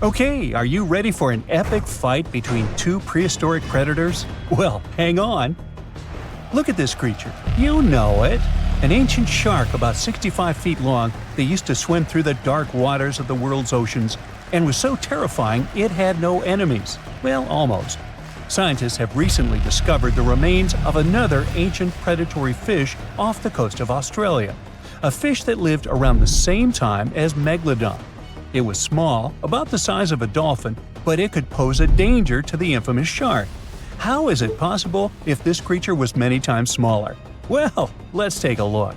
Okay, are you ready for an epic fight between two prehistoric predators? Well, hang on. Look at this creature. You know it. An ancient shark about 65 feet long that used to swim through the dark waters of the world's oceans and was so terrifying it had no enemies. Well, almost. Scientists have recently discovered the remains of another ancient predatory fish off the coast of Australia, a fish that lived around the same time as Megalodon. It was small, about the size of a dolphin, but it could pose a danger to the infamous shark. How is it possible if this creature was many times smaller? Well, let's take a look.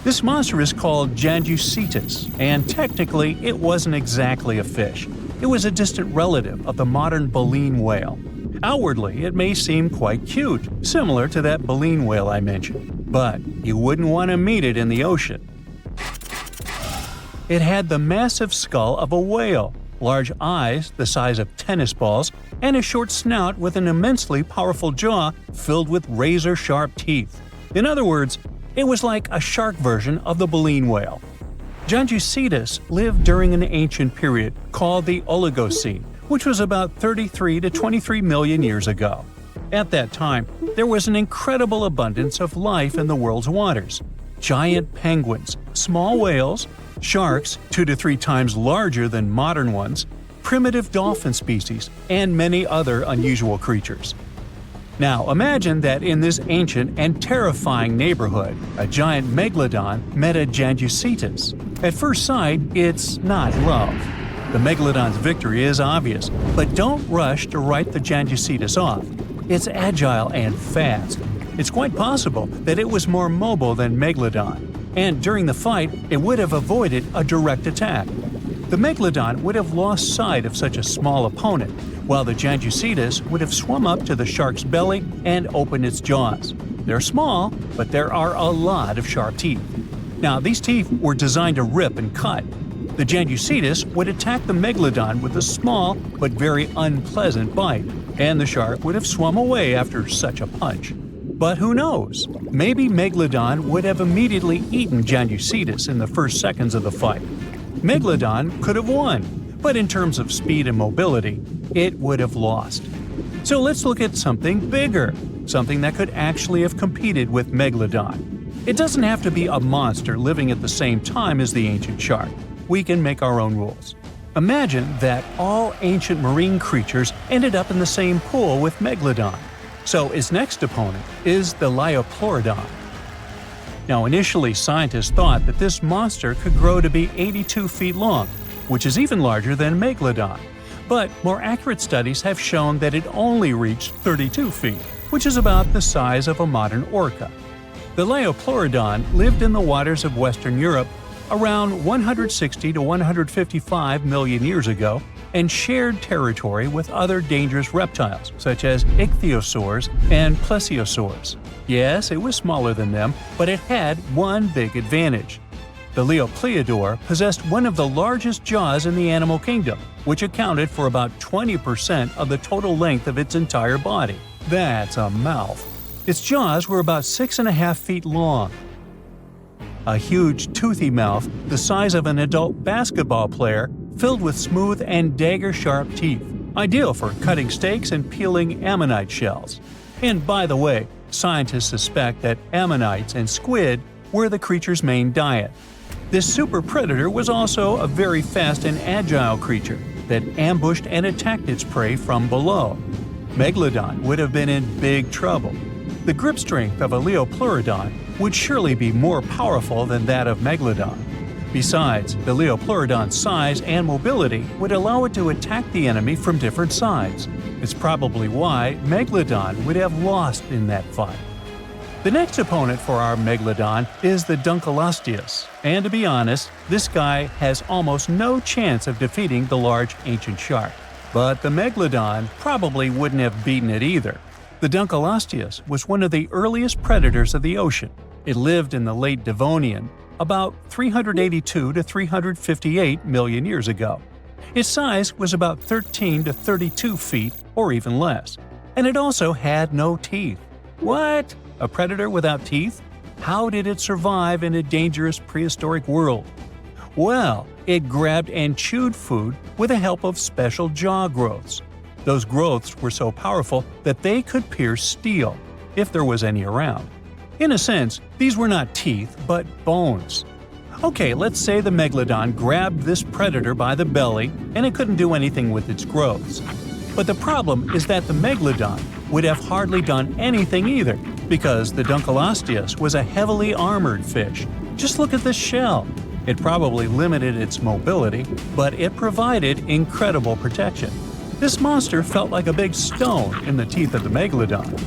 This monster is called Janjucetus, and technically it wasn't exactly a fish. It was a distant relative of the modern baleen whale. Outwardly, it may seem quite cute, similar to that baleen whale I mentioned, but you wouldn't want to meet it in the ocean. It had the massive skull of a whale, large eyes the size of tennis balls, and a short snout with an immensely powerful jaw filled with razor-sharp teeth. In other words, it was like a shark version of the baleen whale. Janjucetus lived during an ancient period called the Oligocene, which was about 33 to 23 million years ago. At that time, there was an incredible abundance of life in the world's waters. Giant penguins, small whales, sharks 2 to 3 times larger than modern ones, primitive dolphin species, and many other unusual creatures. Now imagine that in this ancient and terrifying neighborhood, a giant megalodon met a Janjucetus. At first sight, it's not love. The megalodon's victory is obvious, but don't rush to write the Janjucetus off. It's agile and fast. It's quite possible that it was more mobile than Megalodon, and during the fight, it would have avoided a direct attack. The Megalodon would have lost sight of such a small opponent, while the Janjucetus would have swum up to the shark's belly and opened its jaws. They're small, but there are a lot of sharp teeth. Now, these teeth were designed to rip and cut. The Janjucetus would attack the Megalodon with a small but very unpleasant bite, and the shark would have swum away after such a punch. But who knows? Maybe Megalodon would have immediately eaten Janjucetus in the first seconds of the fight. Megalodon could have won, but in terms of speed and mobility, it would have lost. So let's look at something bigger, something that could actually have competed with Megalodon. It doesn't have to be a monster living at the same time as the ancient shark. We can make our own rules. Imagine that all ancient marine creatures ended up in the same pool with Megalodon. So its next opponent is the Liopleurodon. Now initially scientists thought that this monster could grow to be 82 feet long, which is even larger than Megalodon. But more accurate studies have shown that it only reached 32 feet, which is about the size of a modern orca. The Liopleurodon lived in the waters of Western Europe around 160 to 155 million years ago and shared territory with other dangerous reptiles such as ichthyosaurs and plesiosaurs. Yes, it was smaller than them, but it had one big advantage. The Liopleurodon possessed one of the largest jaws in the animal kingdom, which accounted for about 20% of the total length of its entire body. That's a mouth. Its jaws were about 6.5 feet long. A huge, toothy mouth the size of an adult basketball player filled with smooth and dagger-sharp teeth, ideal for cutting steaks and peeling ammonite shells. And by the way, scientists suspect that ammonites and squid were the creature's main diet. This super predator was also a very fast and agile creature that ambushed and attacked its prey from below. Megalodon would have been in big trouble. The grip strength of a Liopleurodon would surely be more powerful than that of Megalodon. Besides, the Liopleurodon's size and mobility would allow it to attack the enemy from different sides. It's probably why Megalodon would have lost in that fight. The next opponent for our Megalodon is the Dunkleosteus, and to be honest, this guy has almost no chance of defeating the large ancient shark. But the Megalodon probably wouldn't have beaten it either. The Dunkleosteus was one of the earliest predators of the ocean. It lived in the late Devonian, about 382 to 358 million years ago. Its size was about 13 to 32 feet or even less, and it also had no teeth. What? A predator without teeth? How did it survive in a dangerous prehistoric world? Well, it grabbed and chewed food with the help of special jaw growths. Those growths were so powerful that they could pierce steel, if there was any around. In a sense, these were not teeth, but bones. Okay, let's say the megalodon grabbed this predator by the belly and it couldn't do anything with its growths. But the problem is that the megalodon would have hardly done anything either, because the Dunkleosteus was a heavily armored fish. Just look at the shell. It probably limited its mobility, but it provided incredible protection. This monster felt like a big stone in the teeth of the megalodon.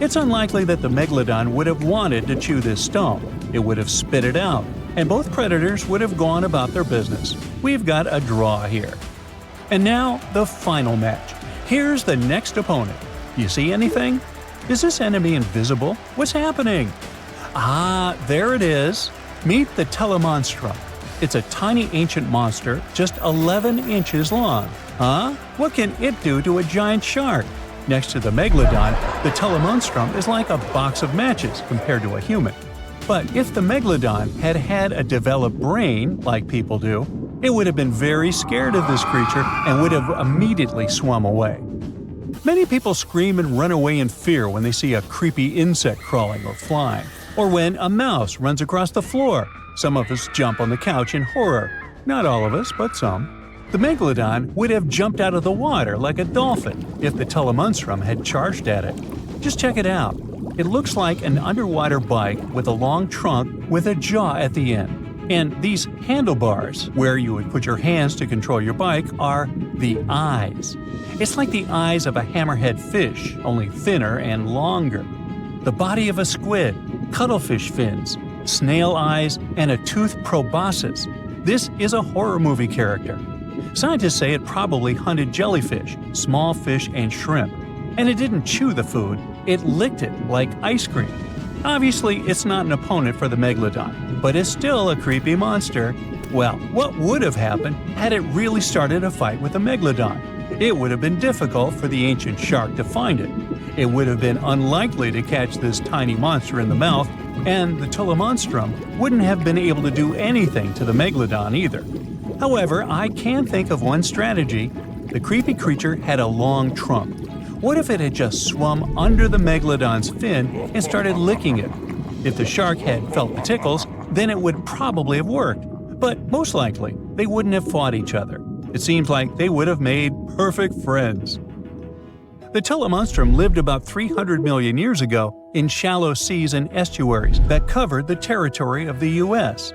It's unlikely that the megalodon would have wanted to chew this stone. It would have spit it out, and both predators would have gone about their business. We've got a draw here. And now, the final match. Here's the next opponent. You see anything? Is this enemy invisible? What's happening? Ah, there it is. Meet the Telemonstrum. It's a tiny ancient monster, just 11 inches long. Huh? What can it do to a giant shark? Next to the megalodon, the Telemonstrum is like a box of matches compared to a human. But if the megalodon had had a developed brain, like people do, it would have been very scared of this creature and would have immediately swum away. Many people scream and run away in fear when they see a creepy insect crawling or flying, or when a mouse runs across the floor. Some of us jump on the couch in horror. Not all of us, but some. The megalodon would have jumped out of the water like a dolphin if the Telemonstrum had charged at it. Just check it out. It looks like an underwater bike with a long trunk with a jaw at the end. And these handlebars, where you would put your hands to control your bike, are the eyes. It's like the eyes of a hammerhead fish, only thinner and longer. The body of a squid, cuttlefish fins, snail eyes, and a toothed proboscis. This is a horror movie character. Scientists say it probably hunted jellyfish, small fish, and shrimp. And it didn't chew the food, it licked it like ice cream. Obviously, it's not an opponent for the megalodon, but it's still a creepy monster. Well, what would have happened had it really started a fight with a megalodon? It would have been difficult for the ancient shark to find it. It would have been unlikely to catch this tiny monster in the mouth, and the Telemonstrum wouldn't have been able to do anything to the megalodon either. However, I can think of one strategy. The creepy creature had a long trunk. What if it had just swum under the megalodon's fin and started licking it? If the shark had felt the tickles, then it would probably have worked. But most likely, they wouldn't have fought each other. It seems like they would have made perfect friends. The Telemonstrum lived about 300 million years ago in shallow seas and estuaries that covered the territory of the U.S.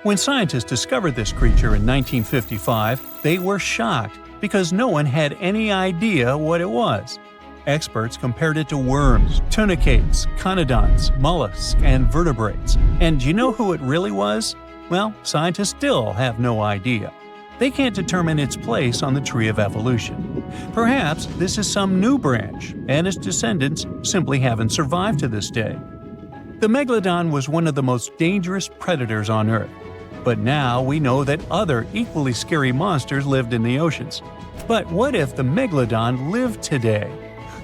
When scientists discovered this creature in 1955, they were shocked because no one had any idea what it was. Experts compared it to worms, tunicates, conodonts, mollusks, and vertebrates. And do you know who it really was? Well, scientists still have no idea. They can't determine its place on the tree of evolution. Perhaps this is some new branch, and its descendants simply haven't survived to this day. The megalodon was one of the most dangerous predators on Earth. But now we know that other equally scary monsters lived in the oceans. But what if the megalodon lived today?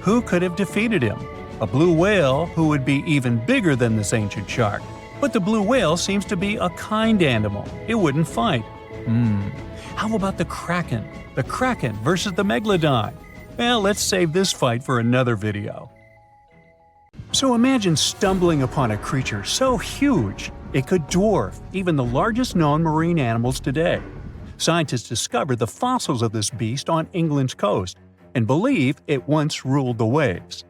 Who could have defeated him? A blue whale who would be even bigger than this ancient shark. But the blue whale seems to be a kind animal. It wouldn't fight. How about the kraken? The kraken versus the megalodon? Well, let's save this fight for another video. So imagine stumbling upon a creature so huge it could dwarf even the largest known marine animals today. Scientists discovered the fossils of this beast on England's coast and believe it once ruled the waves.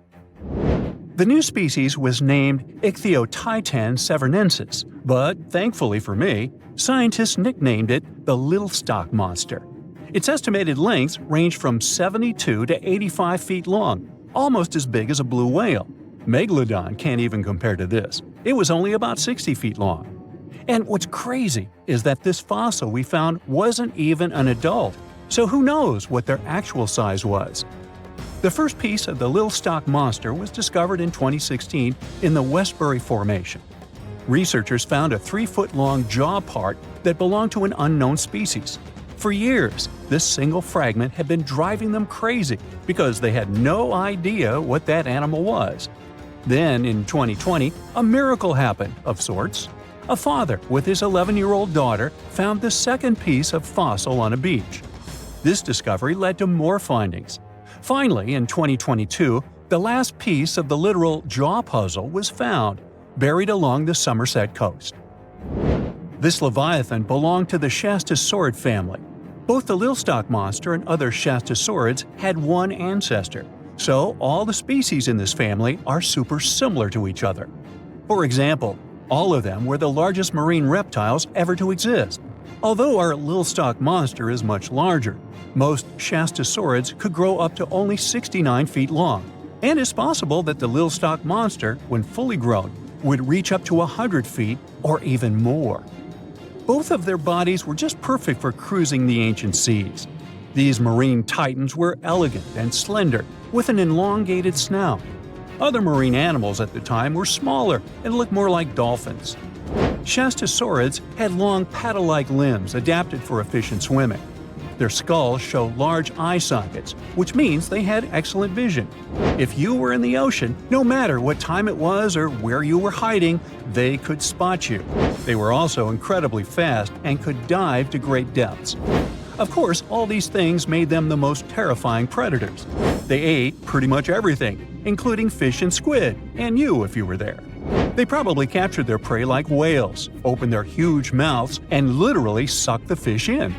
The new species was named Ichthyotitan severnensis, but thankfully for me, scientists nicknamed it the Little Stock Monster. Its estimated lengths range from 72 to 85 feet long, almost as big as a blue whale. Megalodon can't even compare to this. It was only about 60 feet long. And what's crazy is that this fossil we found wasn't even an adult, so who knows what their actual size was. The first piece of the Little Stock Monster was discovered in 2016 in the Westbury Formation. Researchers found a 3-foot-long jaw part that belonged to an unknown species. For years, this single fragment had been driving them crazy because they had no idea what that animal was. Then, in 2020, a miracle happened, of sorts. A father with his 11-year-old daughter found the second piece of fossil on a beach. This discovery led to more findings. Finally, in 2022, the last piece of the literal jaw puzzle was found, buried along the Somerset coast. This leviathan belonged to the Shastasaurid family. Both the Lilstock monster and other Shastasaurids had one ancestor, so all the species in this family are super similar to each other. For example, all of them were the largest marine reptiles ever to exist. Although our Lilstock monster is much larger, most Shastasaurids could grow up to only 69 feet long, and it's possible that the Lilstock monster, when fully grown, would reach up to 100 feet or even more. Both of their bodies were just perfect for cruising the ancient seas. These marine titans were elegant and slender, with an elongated snout. Other marine animals at the time were smaller and looked more like dolphins. Shastasaurids had long paddle-like limbs adapted for efficient swimming. Their skulls show large eye sockets, which means they had excellent vision. If you were in the ocean, no matter what time it was or where you were hiding, they could spot you. They were also incredibly fast and could dive to great depths. Of course, all these things made them the most terrifying predators. They ate pretty much everything, including fish and squid, and you if you were there. They probably captured their prey like whales, opened their huge mouths, and literally sucked the fish in.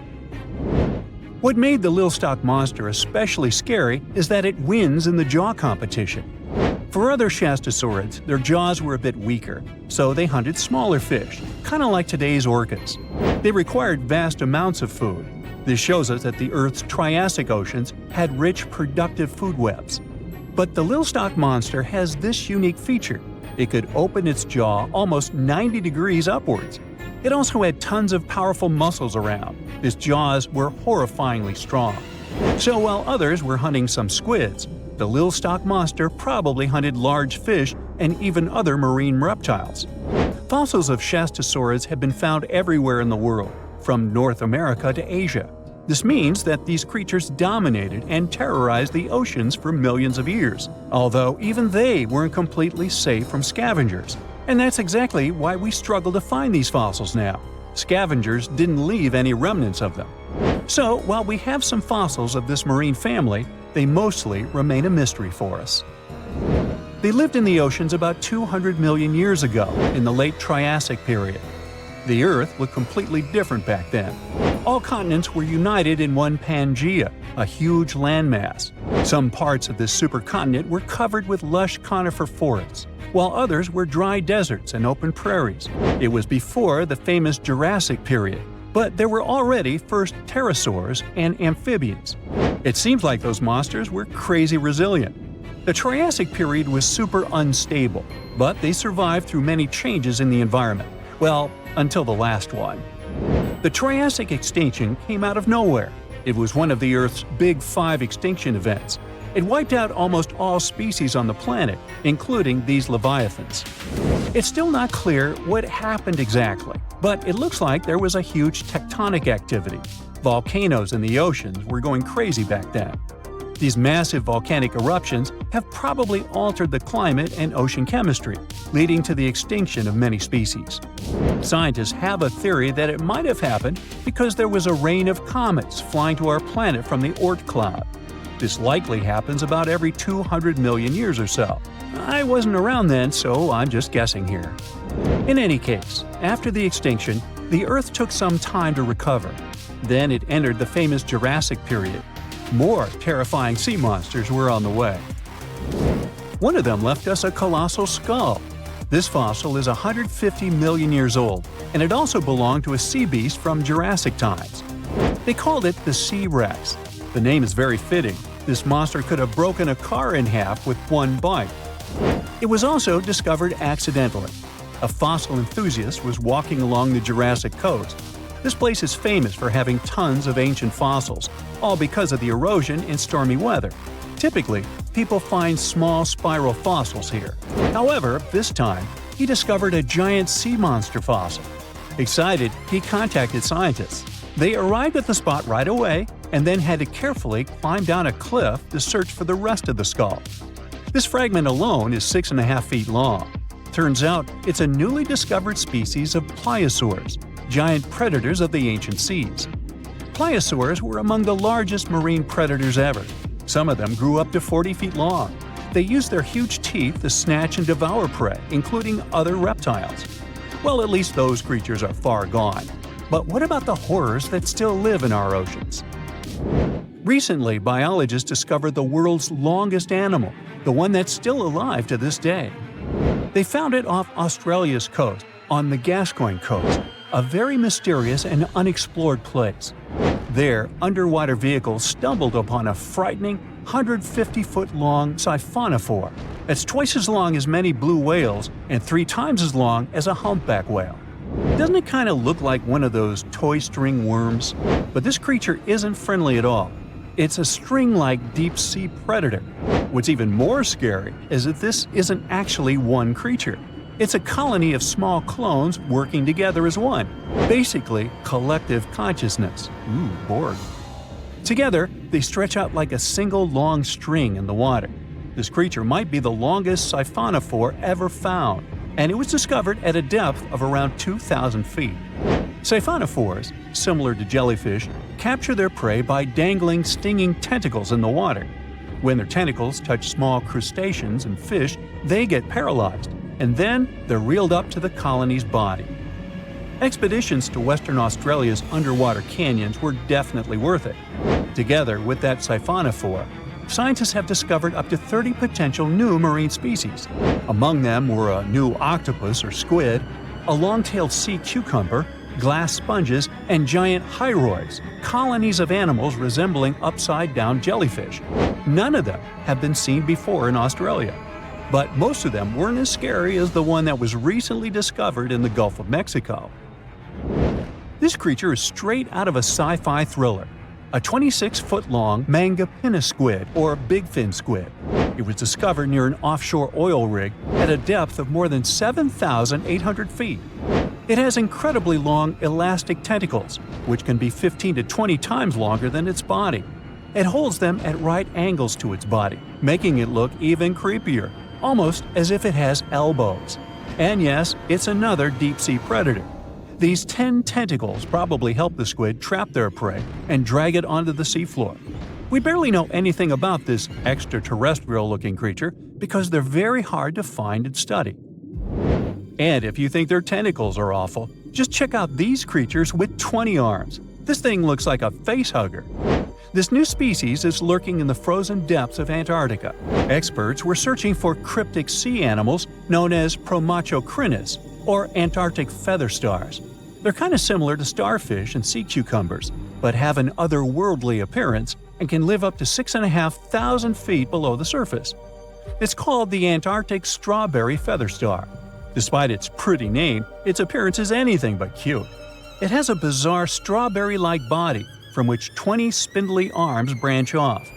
What made the Lilstock monster especially scary is that it wins in the jaw competition. For other Shastasaurids, their jaws were a bit weaker, so they hunted smaller fish, kind of like today's orcas. They required vast amounts of food. This shows us that the Earth's Triassic oceans had rich, productive food webs. But the Lilstock monster has this unique feature. It could open its jaw almost 90 degrees upwards. It also had tons of powerful muscles around. Its jaws were horrifyingly strong. So while others were hunting some squids, the Lilstock monster probably hunted large fish and even other marine reptiles. Fossils of Shastasaurids have been found everywhere in the world, from North America to Asia. This means that these creatures dominated and terrorized the oceans for millions of years, although even they weren't completely safe from scavengers. And that's exactly why we struggle to find these fossils now. Scavengers didn't leave any remnants of them. So, while we have some fossils of this marine family, they mostly remain a mystery for us. They lived in the oceans about 200 million years ago, in the late Triassic period. The Earth looked completely different back then. All continents were united in one Pangaea, a huge landmass. Some parts of this supercontinent were covered with lush conifer forests, while others were dry deserts and open prairies. It was before the famous Jurassic period, but there were already first pterosaurs and amphibians. It seems like those monsters were crazy resilient. The Triassic period was super unstable, but they survived through many changes in the environment. Well, until the last one. The Triassic extinction came out of nowhere. It was one of the Earth's big 5 extinction events. It wiped out almost all species on the planet, including these leviathans. It's still not clear what happened exactly, but it looks like there was a huge tectonic activity. Volcanoes in the oceans were going crazy back then. These massive volcanic eruptions have probably altered the climate and ocean chemistry, leading to the extinction of many species. Scientists have a theory that it might have happened because there was a rain of comets flying to our planet from the Oort cloud. This likely happens about every 200 million years or so. I wasn't around then, so I'm just guessing here. In any case, after the extinction, the Earth took some time to recover. Then it entered the famous Jurassic period. More terrifying sea monsters were on the way. One of them left us a colossal skull. This fossil is 150 million years old, and it also belonged to a sea beast from Jurassic times. They called it the Sea Rex. The name is very fitting. This monster could have broken a car in half with one bite. It was also discovered accidentally. A fossil enthusiast was walking along the Jurassic coast. This place is famous for having tons of ancient fossils, all because of the erosion and stormy weather. Typically, people find small spiral fossils here. However, this time, he discovered a giant sea monster fossil. Excited, he contacted scientists. They arrived at the spot right away and then had to carefully climb down a cliff to search for the rest of the skull. This fragment alone is 6.5 feet long. Turns out it's a newly discovered species of pliosaurs, giant predators of the ancient seas. Pliosaurs were among the largest marine predators ever. Some of them grew up to 40 feet long. They used their huge teeth to snatch and devour prey, including other reptiles. Well, at least those creatures are far gone. But what about the horrors that still live in our oceans? Recently, biologists discovered the world's longest animal, the one that's still alive to this day. They found it off Australia's coast, on the Gascoyne coast, a very mysterious and unexplored place. There, underwater vehicles stumbled upon a frightening 150-foot-long siphonophore. That's twice as long as many blue whales and 3 times as long as a humpback whale. Doesn't it kind of look like one of those toy string worms? But this creature isn't friendly at all. It's a string-like deep sea predator. What's even more scary is that this isn't actually one creature. It's a colony of small clones working together as one. Basically, collective consciousness. Ooh, Borg. Together, they stretch out like a single long string in the water. This creature might be the longest siphonophore ever found, and it was discovered at a depth of around 2,000 feet. Siphonophores, similar to jellyfish, capture their prey by dangling stinging tentacles in the water. When their tentacles touch small crustaceans and fish, they get paralyzed, and then they're reeled up to the colony's body. Expeditions to Western Australia's underwater canyons were definitely worth it. Together with that siphonophore, scientists have discovered up to 30 potential new marine species. Among them were a new octopus or squid, a long-tailed sea cucumber, glass sponges, and giant hyroids, colonies of animals resembling upside-down jellyfish. None of them have been seen before in Australia. But most of them weren't as scary as the one that was recently discovered in the Gulf of Mexico. This creature is straight out of a sci-fi thriller, a 26-foot-long mangapinna squid or bigfin squid. It was discovered near an offshore oil rig at a depth of more than 7,800 feet. It has incredibly long elastic tentacles, which can be 15 to 20 times longer than its body. It holds them at right angles to its body, making it look even creepier, almost as if it has elbows. And yes, it's another deep-sea predator. These 10 tentacles probably help the squid trap their prey and drag it onto the seafloor. We barely know anything about this extraterrestrial-looking creature because they're very hard to find and study. And if you think their tentacles are awful, just check out these creatures with 20 arms. This thing looks like a facehugger. This new species is lurking in the frozen depths of Antarctica. Experts were searching for cryptic sea animals known as Promachocrinis, or Antarctic feather stars. They're kind of similar to starfish and sea cucumbers, but have an otherworldly appearance and can live up to 6,500 feet below the surface. It's called the Antarctic strawberry feather star. Despite its pretty name, its appearance is anything but cute. It has a bizarre strawberry-like body from which 20 spindly arms branch off.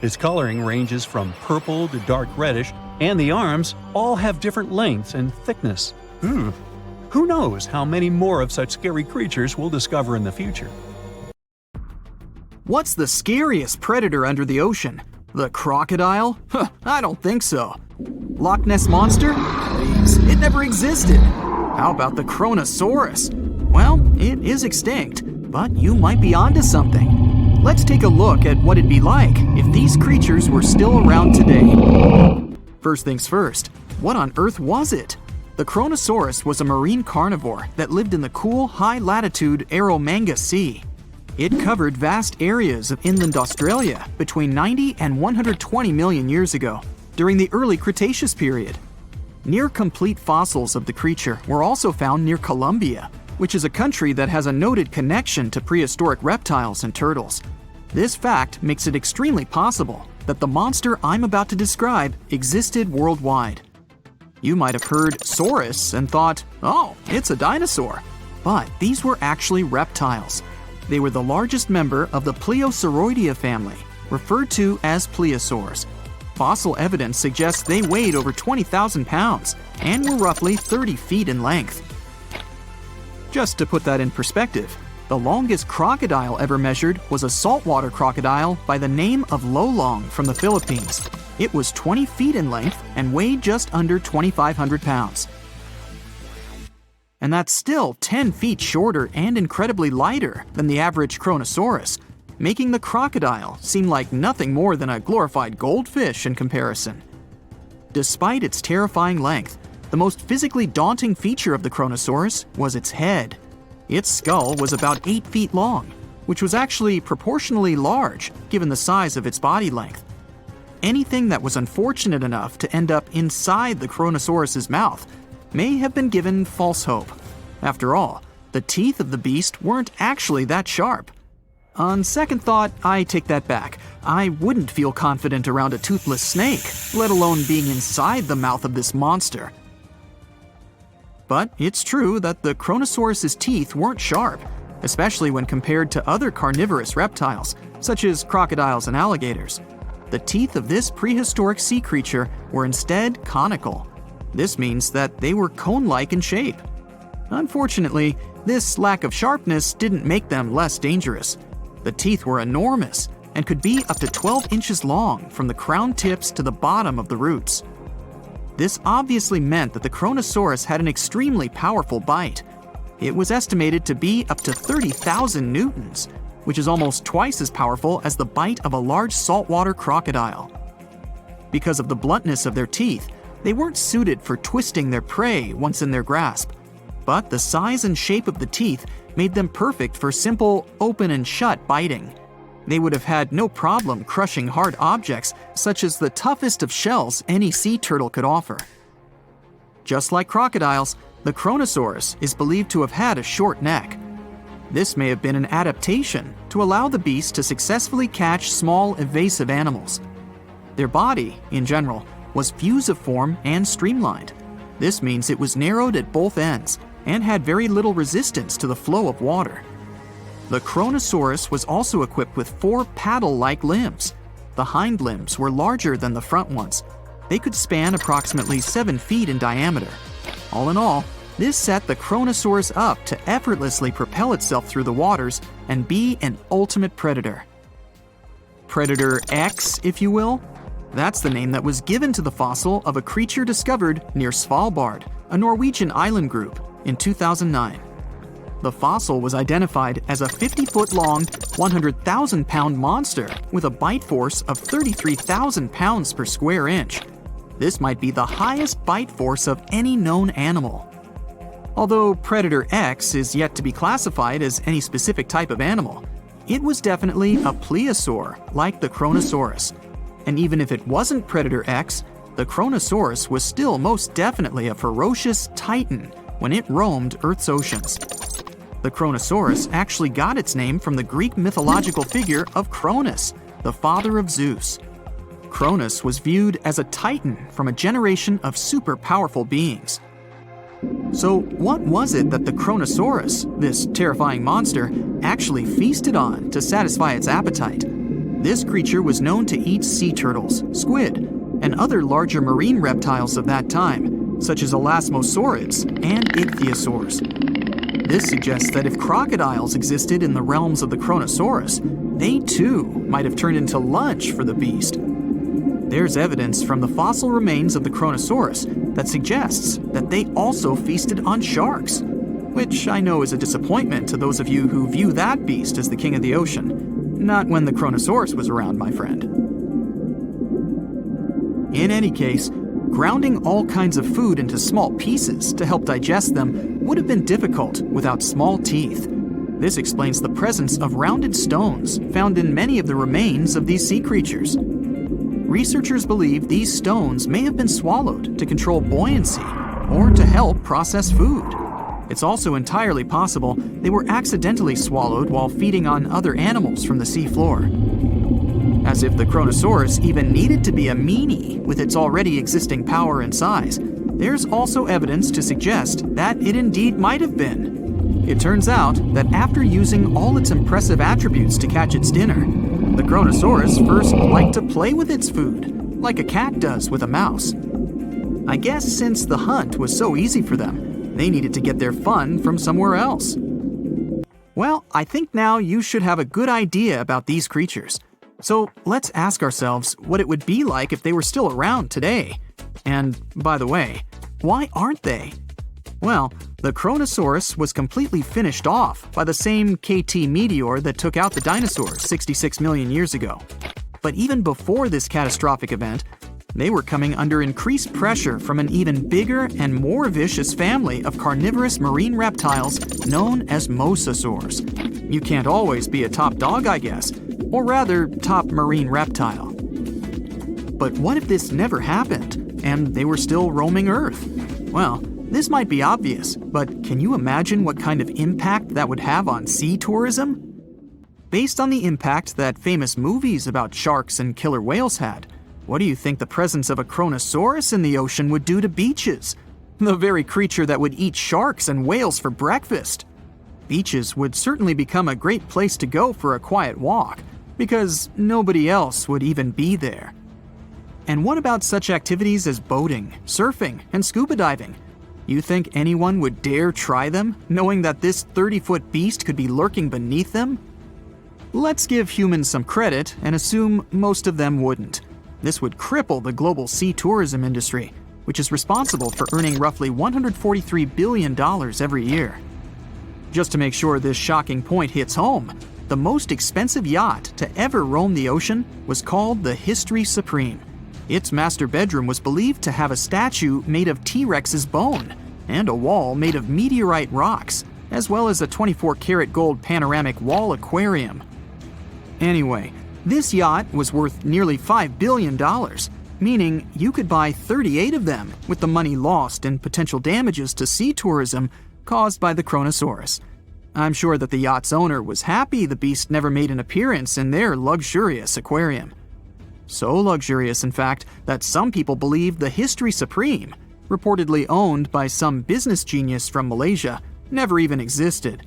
Its coloring ranges from purple to dark reddish, and the arms all have different lengths and thickness. Who knows how many more of such scary creatures we'll discover in the future? What's the scariest predator under the ocean? The crocodile? I don't think so. Loch Ness Monster? Please, it never existed. How about the Kronosaurus? Well, it is extinct, but you might be onto something. Let's take a look at what it'd be like if these creatures were still around today. First things first, what on earth was it? The Kronosaurus was a marine carnivore that lived in the cool, high-latitude Eromanga Sea. It covered vast areas of inland Australia between 90 and 120 million years ago, during the early Cretaceous period. Near-complete fossils of the creature were also found near Colombia, which is a country that has a noted connection to prehistoric reptiles and turtles. This fact makes it extremely possible that the monster I'm about to describe existed worldwide. You might have heard saurus and thought, oh, it's a dinosaur. But these were actually reptiles. They were the largest member of the Pleosauroidea family, referred to as plesiosaurs. Fossil evidence suggests they weighed over 20,000 pounds and were roughly 30 feet in length. Just to put that in perspective, the longest crocodile ever measured was a saltwater crocodile by the name of Lolong from the Philippines. It was 20 feet in length and weighed just under 2,500 pounds. and that's still 10 feet shorter and incredibly lighter than the average Kronosaurus, making the crocodile seem like nothing more than a glorified goldfish in comparison. Despite its terrifying length, the most physically daunting feature of the Kronosaurus was its head. Its skull was about 8 feet long, which was actually proportionally large given the size of its body length. Anything that was unfortunate enough to end up inside the Kronosaurus's mouth may have been given false hope. After all, the teeth of the beast weren't actually that sharp. On second thought, I take that back. I wouldn't feel confident around a toothless snake, let alone being inside the mouth of this monster. But it's true that the Kronosaurus's teeth weren't sharp, especially when compared to other carnivorous reptiles, such as crocodiles and alligators. The teeth of this prehistoric sea creature were instead conical. This means that they were cone-like in shape. Unfortunately, this lack of sharpness didn't make them less dangerous. The teeth were enormous and could be up to 12 inches long from the crown tips to the bottom of the roots. This obviously meant that the Kronosaurus had an extremely powerful bite. It was estimated to be up to 30,000 newtons, which is almost twice as powerful as the bite of a large saltwater crocodile. Because of the bluntness of their teeth, they weren't suited for twisting their prey once in their grasp. But the size and shape of the teeth made them perfect for simple open and shut biting. They would have had no problem crushing hard objects such as the toughest of shells any sea turtle could offer. Just like crocodiles, the Kronosaurus is believed to have had a short neck. This may have been an adaptation to allow the beast to successfully catch small, evasive animals. Their body, in general, was fusiform and streamlined. This means it was narrowed at both ends and had very little resistance to the flow of water. The Kronosaurus was also equipped with 4 paddle-like limbs. The hind limbs were larger than the front ones. They could span approximately 7 feet in diameter. All in all, this set the Kronosaurus up to effortlessly propel itself through the waters and be an ultimate predator. Predator X, if you will? That's the name that was given to the fossil of a creature discovered near Svalbard, a Norwegian island group, in 2009. The fossil was identified as a 50-foot-long, 100,000-pound monster with a bite force of 33,000 pounds per square inch. This might be the highest bite force of any known animal. Although Predator X is yet to be classified as any specific type of animal, it was definitely a plesiosaur like the Kronosaurus. And even if it wasn't Predator X, the Kronosaurus was still most definitely a ferocious titan when it roamed Earth's oceans. The Kronosaurus actually got its name from the Greek mythological figure of Cronus, the father of Zeus. Cronus was viewed as a titan from a generation of super powerful beings. So what was it that the Kronosaurus, this terrifying monster, actually feasted on to satisfy its appetite? This creature was known to eat sea turtles, squid, and other larger marine reptiles of that time, such as elasmosaurids and ichthyosaurs. This suggests that if crocodiles existed in the realms of the Kronosaurus, they too might have turned into lunch for the beast. There's evidence from the fossil remains of the Kronosaurus that suggests that they also feasted on sharks, which I know is a disappointment to those of you who view that beast as the king of the ocean. Not when the Kronosaurus was around, my friend. In any case, grounding all kinds of food into small pieces to help digest them would have been difficult without small teeth. This explains the presence of rounded stones found in many of the remains of these sea creatures. Researchers believe these stones may have been swallowed to control buoyancy or to help process food. It's also entirely possible they were accidentally swallowed while feeding on other animals from the seafloor. As if the Kronosaurus even needed to be a meanie with its already existing power and size, there's also evidence to suggest that it indeed might have been. It turns out that after using all its impressive attributes to catch its dinner, the Kronosaurus first liked to play with its food, like a cat does with a mouse. I guess since the hunt was so easy for them, they needed to get their fun from somewhere else. Well, I think now you should have a good idea about these creatures. So let's ask ourselves what it would be like if they were still around today. And by the way, why aren't they? Well, the Kronosaurus was completely finished off by the same KT meteor that took out the dinosaurs 66 million years ago. But even before this catastrophic event, they were coming under increased pressure from an even bigger and more vicious family of carnivorous marine reptiles known as mosasaurs. You can't always be a top dog, I guess, or rather, top marine reptile. But what if this never happened, and they were still roaming Earth? Well, this might be obvious, but can you imagine what kind of impact that would have on sea tourism? Based on the impact that famous movies about sharks and killer whales had, what do you think the presence of a Kronosaurus in the ocean would do to beaches? The very creature that would eat sharks and whales for breakfast. Beaches would certainly become a great place to go for a quiet walk, because nobody else would even be there. And what about such activities as boating, surfing, and scuba diving? You think anyone would dare try them, knowing that this 30-foot beast could be lurking beneath them? Let's give humans some credit and assume most of them wouldn't. This would cripple the global sea tourism industry, which is responsible for earning roughly $143 billion every year. Just to make sure this shocking point hits home, the most expensive yacht to ever roam the ocean was called the History Supreme. Its master bedroom was believed to have a statue made of T-Rex's bone and a wall made of meteorite rocks, as well as a 24-karat gold panoramic wall aquarium. Anyway, this yacht was worth nearly $5 billion, meaning you could buy 38 of them with the money lost in potential damages to sea tourism caused by the Kronosaurus. I'm sure that the yacht's owner was happy the beast never made an appearance in their luxurious aquarium. So luxurious, in fact, that some people believe the History Supreme, reportedly owned by some business genius from Malaysia, never even existed.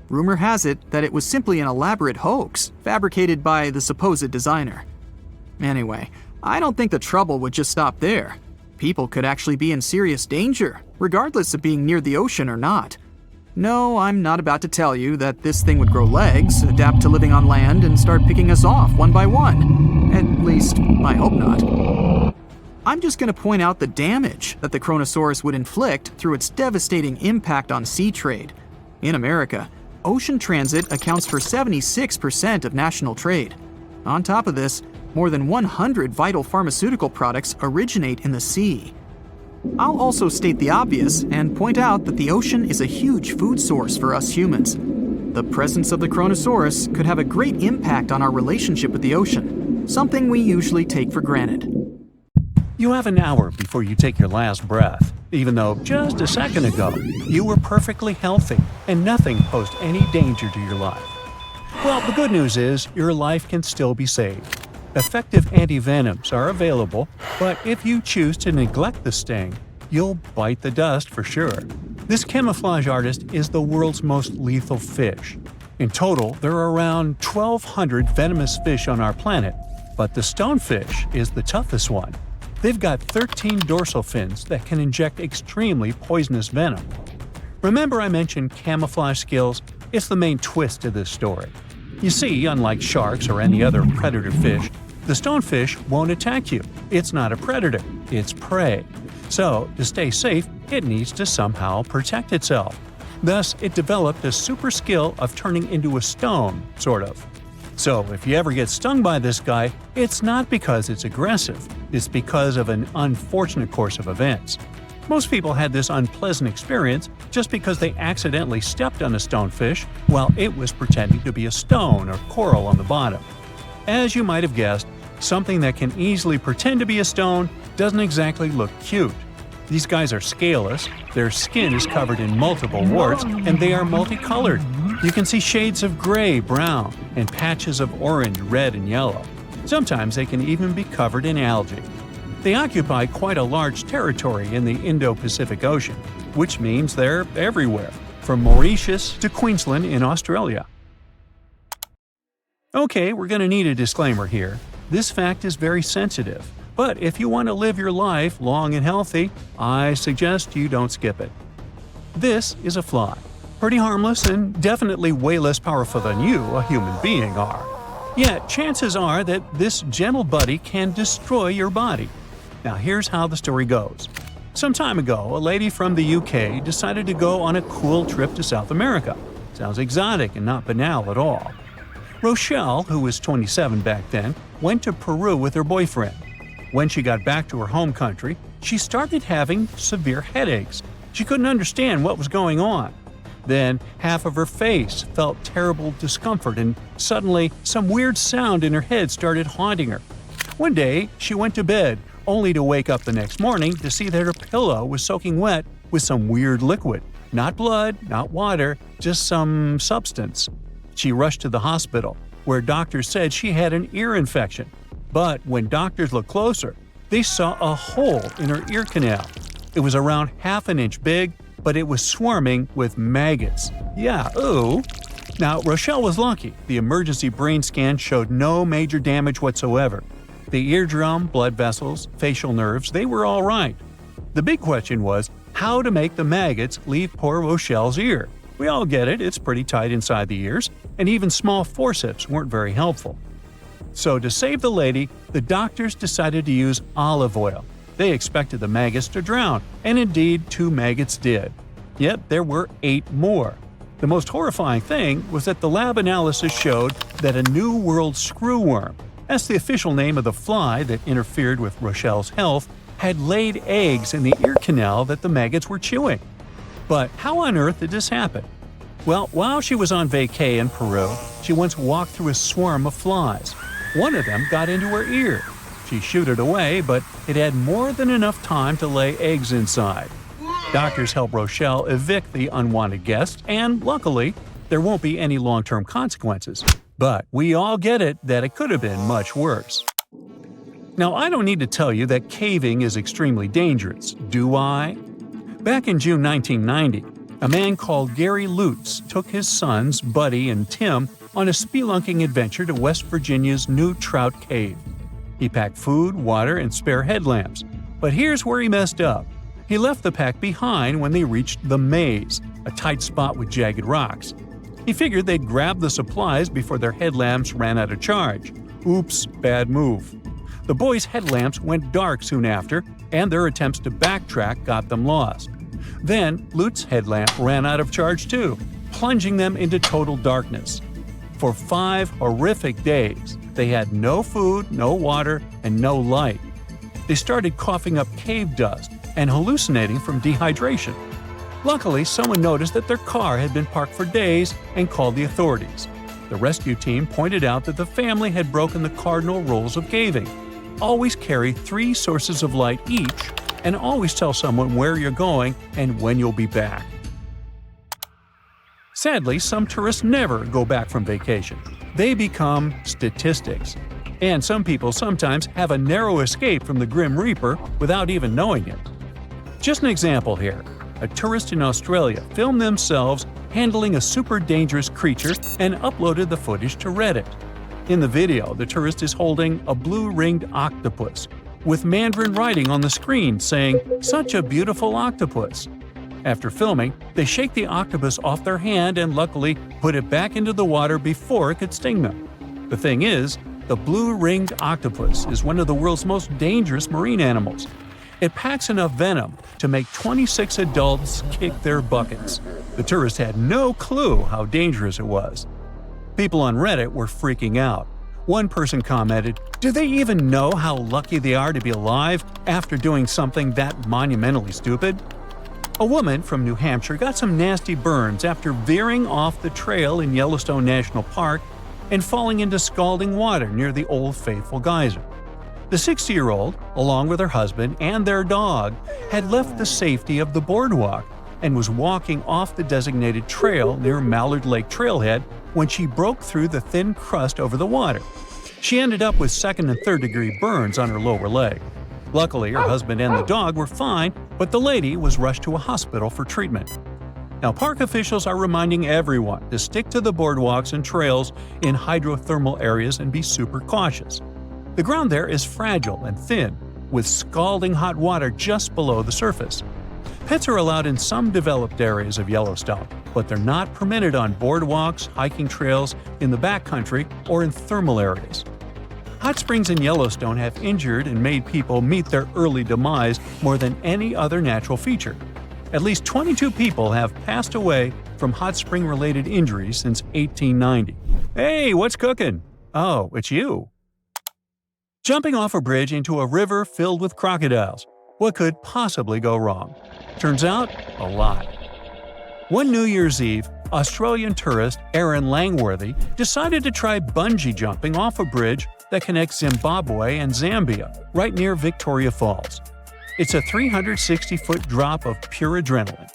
Rumor has it that it was simply an elaborate hoax fabricated by the supposed designer. Anyway, I don't think the trouble would just stop there. People could actually be in serious danger, regardless of being near the ocean or not. No, I'm not about to tell you that this thing would grow legs, adapt to living on land, and start picking us off one by one. At least, I hope not. I'm just going to point out the damage that the Kronosaurus would inflict through its devastating impact on sea trade. In America, ocean transit accounts for 76% of national trade. On top of this, more than 100 vital pharmaceutical products originate in the sea. I'll also state the obvious and point out that the ocean is a huge food source for us humans. The presence of the Kronosaurus could have a great impact on our relationship with the ocean, something we usually take for granted. You have an hour before you take your last breath, even though just a second ago you were perfectly healthy and nothing posed any danger to your life. Well, the good news is your life can still be saved. Effective antivenoms are available, but if you choose to neglect the sting, you'll bite the dust for sure. This camouflage artist is the world's most lethal fish. In total, there are around 1,200 venomous fish on our planet, but the stonefish is the toughest one. They've got 13 dorsal fins that can inject extremely poisonous venom. Remember I mentioned camouflage skills? It's the main twist to this story. You see, unlike sharks or any other predator fish, the stonefish won't attack you. It's not a predator, it's prey. So, to stay safe, it needs to somehow protect itself. Thus, it developed a super skill of turning into a stone, sort of. So, if you ever get stung by this guy, it's not because it's aggressive, it's because of an unfortunate course of events. Most people had this unpleasant experience just because they accidentally stepped on a stonefish while it was pretending to be a stone or coral on the bottom. As you might have guessed, something that can easily pretend to be a stone doesn't exactly look cute. These guys are scaleless, their skin is covered in multiple warts, and they are multicolored. You can see shades of gray, brown, and patches of orange, red, and yellow. Sometimes they can even be covered in algae. They occupy quite a large territory in the Indo-Pacific Ocean, which means they're everywhere, from Mauritius to Queensland in Australia. Okay, we're going to need a disclaimer here. This fact is very sensitive, but if you want to live your life long and healthy, I suggest you don't skip it. This is a fly. Pretty harmless and definitely way less powerful than you, a human being, are. Yet, chances are that this gentle buddy can destroy your body. Now here's how the story goes. Some time ago, a lady from the UK decided to go on a cool trip to South America. Sounds exotic and not banal at all. Rochelle, who was 27 back then, went to Peru with her boyfriend. When she got back to her home country, she started having severe headaches. She couldn't understand what was going on. Then, half of her face felt terrible discomfort, and suddenly, some weird sound in her head started haunting her. One day, she went to bed, only to wake up the next morning to see that her pillow was soaking wet with some weird liquid. Not blood, not water, just some substance. She rushed to the hospital, where doctors said she had an ear infection. But when doctors looked closer, they saw a hole in her ear canal. It was around half an inch big, but it was swarming with maggots. Yeah, ooh. Now, Rochelle was lucky. The emergency brain scan showed no major damage whatsoever. The eardrum, blood vessels, facial nerves, they were all right. The big question was how to make the maggots leave poor Rochelle's ear. We all get it, it's pretty tight inside the ears, and even small forceps weren't very helpful. So to save the lady, the doctors decided to use olive oil. They expected the maggots to drown, and indeed 2 maggots did. Yet there were 8 more. The most horrifying thing was that the lab analysis showed that a New World screwworm, that's the official name of the fly that interfered with Rochelle's health, had laid eggs in the ear canal that the maggots were chewing. But how on earth did this happen? Well, while she was on vacay in Peru, she once walked through a swarm of flies. One of them got into her ear. She shooed it away, but it had more than enough time to lay eggs inside. Doctors helped Rochelle evict the unwanted guest, and luckily, there won't be any long-term consequences. But we all get it that it could have been much worse. Now, I don't need to tell you that caving is extremely dangerous, do I? Back in June 1990, a man called Gary Lutz took his sons, Buddy and Tim, on a spelunking adventure to West Virginia's New Trout Cave. He packed food, water, and spare headlamps. But here's where he messed up. He left the pack behind when they reached the maze, a tight spot with jagged rocks. He figured they'd grab the supplies before their headlamps ran out of charge. Oops, bad move. The boys' headlamps went dark soon after, and their attempts to backtrack got them lost. Then, Lutz's headlamp ran out of charge too, plunging them into total darkness. For 5 horrific days, they had no food, no water, and no light. They started coughing up cave dust and hallucinating from dehydration. Luckily, someone noticed that their car had been parked for days and called the authorities. The rescue team pointed out that the family had broken the cardinal rules of caving. Always carry 3 sources of light each, and always tell someone where you're going and when you'll be back. Sadly, some tourists never go back from vacation. They become statistics. And some people sometimes have a narrow escape from the Grim Reaper without even knowing it. Just an example here. A tourist in Australia filmed themselves handling a super dangerous creature and uploaded the footage to Reddit. In the video, the tourist is holding a blue-ringed octopus, with Mandarin writing on the screen saying, "Such a beautiful octopus." After filming, they shake the octopus off their hand and luckily put it back into the water before it could sting them. The thing is, the blue-ringed octopus is one of the world's most dangerous marine animals. It packs enough venom to make 26 adults kick their buckets. The tourist had no clue how dangerous it was. People on Reddit were freaking out. One person commented, "Do they even know how lucky they are to be alive after doing something that monumentally stupid?" A woman from New Hampshire got some nasty burns after veering off the trail in Yellowstone National Park and falling into scalding water near the Old Faithful geyser. The 60-year-old, along with her husband and their dog, had left the safety of the boardwalk and was walking off the designated trail near Mallard Lake Trailhead when she broke through the thin crust over the water. She ended up with 2nd and 3rd degree burns on her lower leg. Luckily, her husband and the dog were fine, but the lady was rushed to a hospital for treatment. Now, park officials are reminding everyone to stick to the boardwalks and trails in hydrothermal areas and be super cautious. The ground there is fragile and thin, with scalding hot water just below the surface. Pets are allowed in some developed areas of Yellowstone, but they're not permitted on boardwalks, hiking trails, in the backcountry, or in thermal areas. Hot springs in Yellowstone have injured and made people meet their early demise more than any other natural feature. At least 22 people have passed away from hot spring-related injuries since 1890. Hey, what's cooking? Oh, it's you. Jumping off a bridge into a river filled with crocodiles. What could possibly go wrong? Turns out, a lot. One New Year's Eve, Australian tourist Aaron Langworthy decided to try bungee jumping off a bridge that connects Zimbabwe and Zambia, right near Victoria Falls. It's a 360-foot drop of pure adrenaline.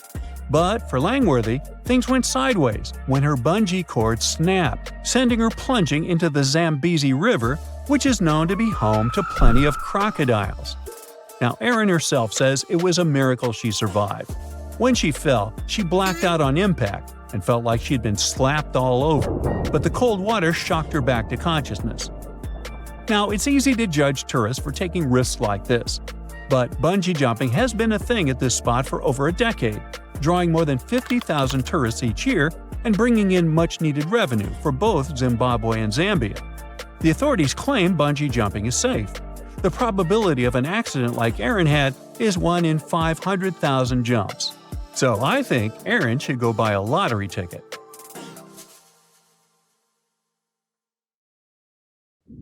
But for Langworthy, things went sideways when her bungee cord snapped, sending her plunging into the Zambezi River, which is known to be home to plenty of crocodiles. Now, Erin herself says it was a miracle she survived. When she fell, she blacked out on impact and felt like she'd been slapped all over, but the cold water shocked her back to consciousness. Now, it's easy to judge tourists for taking risks like this, but bungee jumping has been a thing at this spot for over a decade, drawing more than 50,000 tourists each year and bringing in much-needed revenue for both Zimbabwe and Zambia. The authorities claim bungee jumping is safe. The probability of an accident like Erin had is 1 in 500,000 jumps. So I think Erin should go buy a lottery ticket.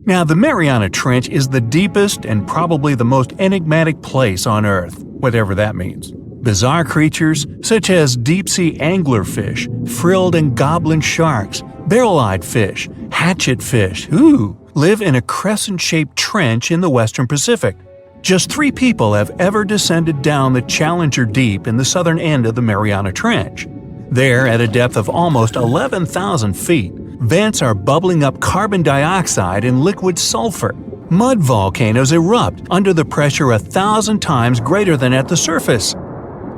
Now, the Mariana Trench is the deepest and probably the most enigmatic place on Earth, whatever that means. Bizarre creatures, such as deep-sea anglerfish, frilled and goblin sharks, barrel-eyed fish, hatchet fish, live in a crescent-shaped trench in the western Pacific. Just 3 people have ever descended down the Challenger Deep in the southern end of the Mariana Trench. There, at a depth of almost 11,000 feet, vents are bubbling up carbon dioxide and liquid sulfur. Mud volcanoes erupt under the pressure 1,000 times greater than at the surface.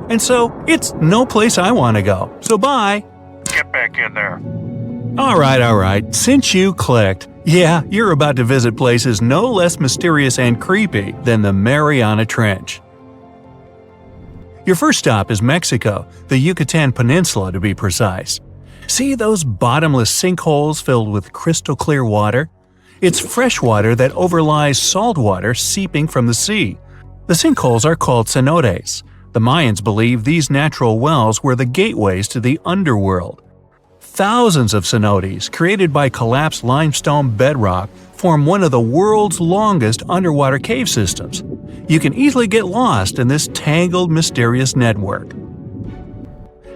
And so, it's no place I want to go. So bye! Get back in there. Alright, since you clicked, yeah, you're about to visit places no less mysterious and creepy than the Mariana Trench. Your first stop is Mexico, the Yucatan Peninsula to be precise. See those bottomless sinkholes filled with crystal clear water? It's fresh water that overlies salt water seeping from the sea. The sinkholes are called cenotes. The Mayans believe these natural wells were the gateways to the underworld. Thousands of cenotes, created by collapsed limestone bedrock, form one of the world's longest underwater cave systems. You can easily get lost in this tangled, mysterious network.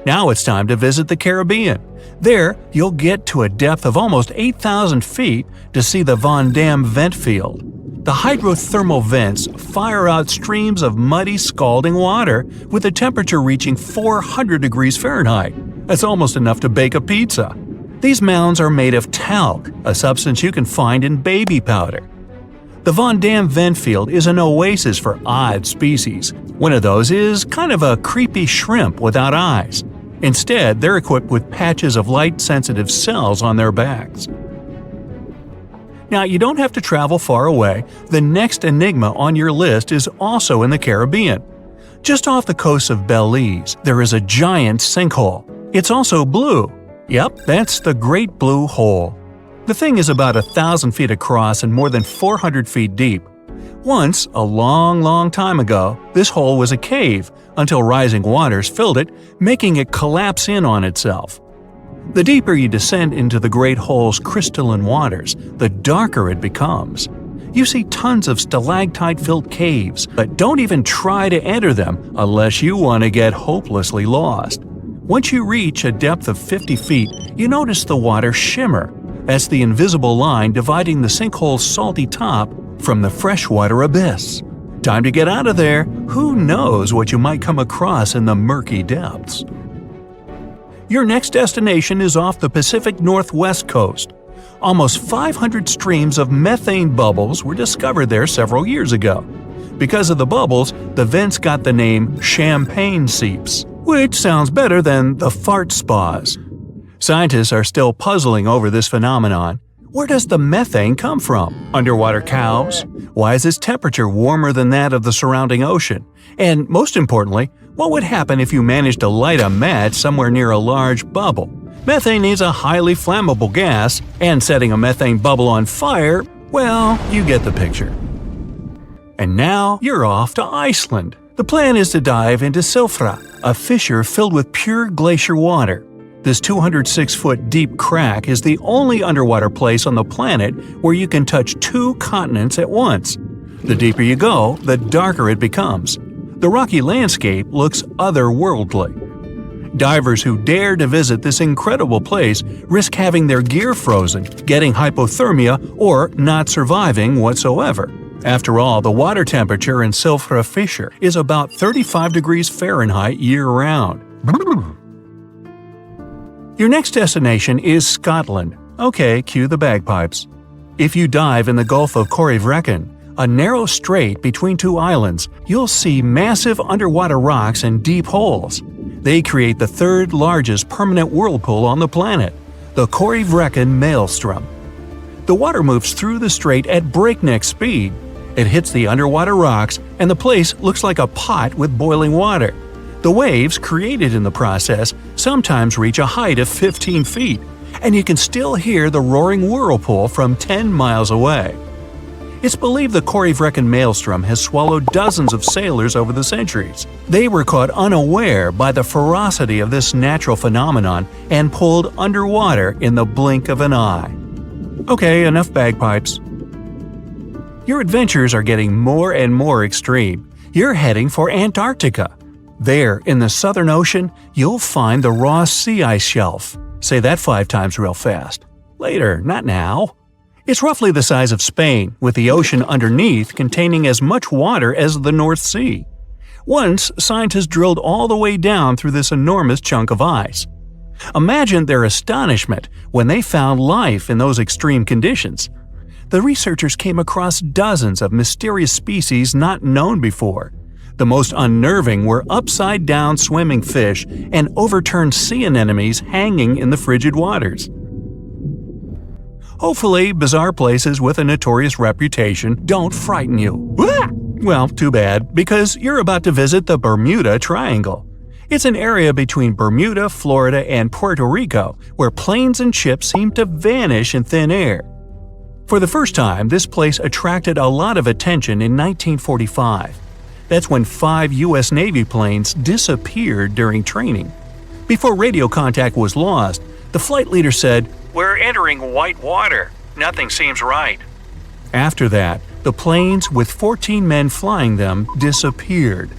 Now it's time to visit the Caribbean. There, you'll get to a depth of almost 8,000 feet to see the Van Dam vent field. The hydrothermal vents fire out streams of muddy, scalding water with a temperature reaching 400 degrees Fahrenheit. That's almost enough to bake a pizza. These mounds are made of talc, a substance you can find in baby powder. The Van Dam vent field is an oasis for odd species. One of those is kind of a creepy shrimp without eyes. Instead, they're equipped with patches of light-sensitive cells on their backs. Now, you don't have to travel far away. The next enigma on your list is also in the Caribbean. Just off the coast of Belize, there is a giant sinkhole. It's also blue. Yep, that's the Great Blue Hole. The thing is about 1,000 feet across and more than 400 feet deep. Once, a long time ago, this hole was a cave until rising waters filled it, making it collapse in on itself. The deeper you descend into the Great Hole's crystalline waters, the darker it becomes. You see tons of stalactite-filled caves, but don't even try to enter them unless you want to get hopelessly lost. Once you reach a depth of 50 feet, you notice the water shimmer. That's the invisible line dividing the sinkhole's salty top from the freshwater abyss. Time to get out of there. Who knows what you might come across in the murky depths? Your next destination is off the Pacific Northwest coast. Almost 500 streams of methane bubbles were discovered there several years ago. Because of the bubbles, the vents got the name champagne seeps, which sounds better than the fart spas. Scientists are still puzzling over this phenomenon. Where does the methane come from? Underwater cows? Why is its temperature warmer than that of the surrounding ocean? And most importantly, what would happen if you managed to light a match somewhere near a large bubble? Methane is a highly flammable gas, and setting a methane bubble on fire Well, you get the picture. And now you're off to Iceland. The plan is to dive into Silfra, a fissure filled with pure glacier water. This 206-foot deep crack is the only underwater place on the planet where you can touch 2 continents at once. The deeper you go, the darker it becomes. The rocky landscape looks otherworldly. Divers who dare to visit this incredible place risk having their gear frozen, getting hypothermia, or not surviving whatsoever. After all, the water temperature in Silfra Fissure is about 35 degrees Fahrenheit year-round. Your next destination is Scotland. Okay, cue the bagpipes. If you dive in the Gulf of Corryvreckan, a narrow strait between 2 islands, you'll see massive underwater rocks and deep holes. They create the 3rd largest permanent whirlpool on the planet, the Corryvreckan Maelstrom. The water moves through the strait at breakneck speed. It hits the underwater rocks, and the place looks like a pot with boiling water. The waves created in the process sometimes reach a height of 15 feet, and you can still hear the roaring whirlpool from 10 miles away. It's believed the Corryvreckan Maelstrom has swallowed dozens of sailors over the centuries. They were caught unaware by the ferocity of this natural phenomenon and pulled underwater in the blink of an eye. Okay, enough bagpipes. Your adventures are getting more and more extreme. You're heading for Antarctica. There, in the Southern Ocean, you'll find the Ross Sea Ice Shelf. Say that 5 times real fast. Later, not now. It's roughly the size of Spain, with the ocean underneath containing as much water as the North Sea. Once, scientists drilled all the way down through this enormous chunk of ice. Imagine their astonishment when they found life in those extreme conditions. The researchers came across dozens of mysterious species not known before. The most unnerving were upside-down swimming fish and overturned sea anemones hanging in the frigid waters. Hopefully, bizarre places with a notorious reputation don't frighten you. Well, too bad, because you're about to visit the Bermuda Triangle. It's an area between Bermuda, Florida, and Puerto Rico where planes and ships seem to vanish in thin air. For the first time, this place attracted a lot of attention in 1945. That's when 5 U.S. Navy planes disappeared during training. Before radio contact was lost, the flight leader said, "We're entering white water. Nothing seems right." After that, the planes with 14 men flying them disappeared.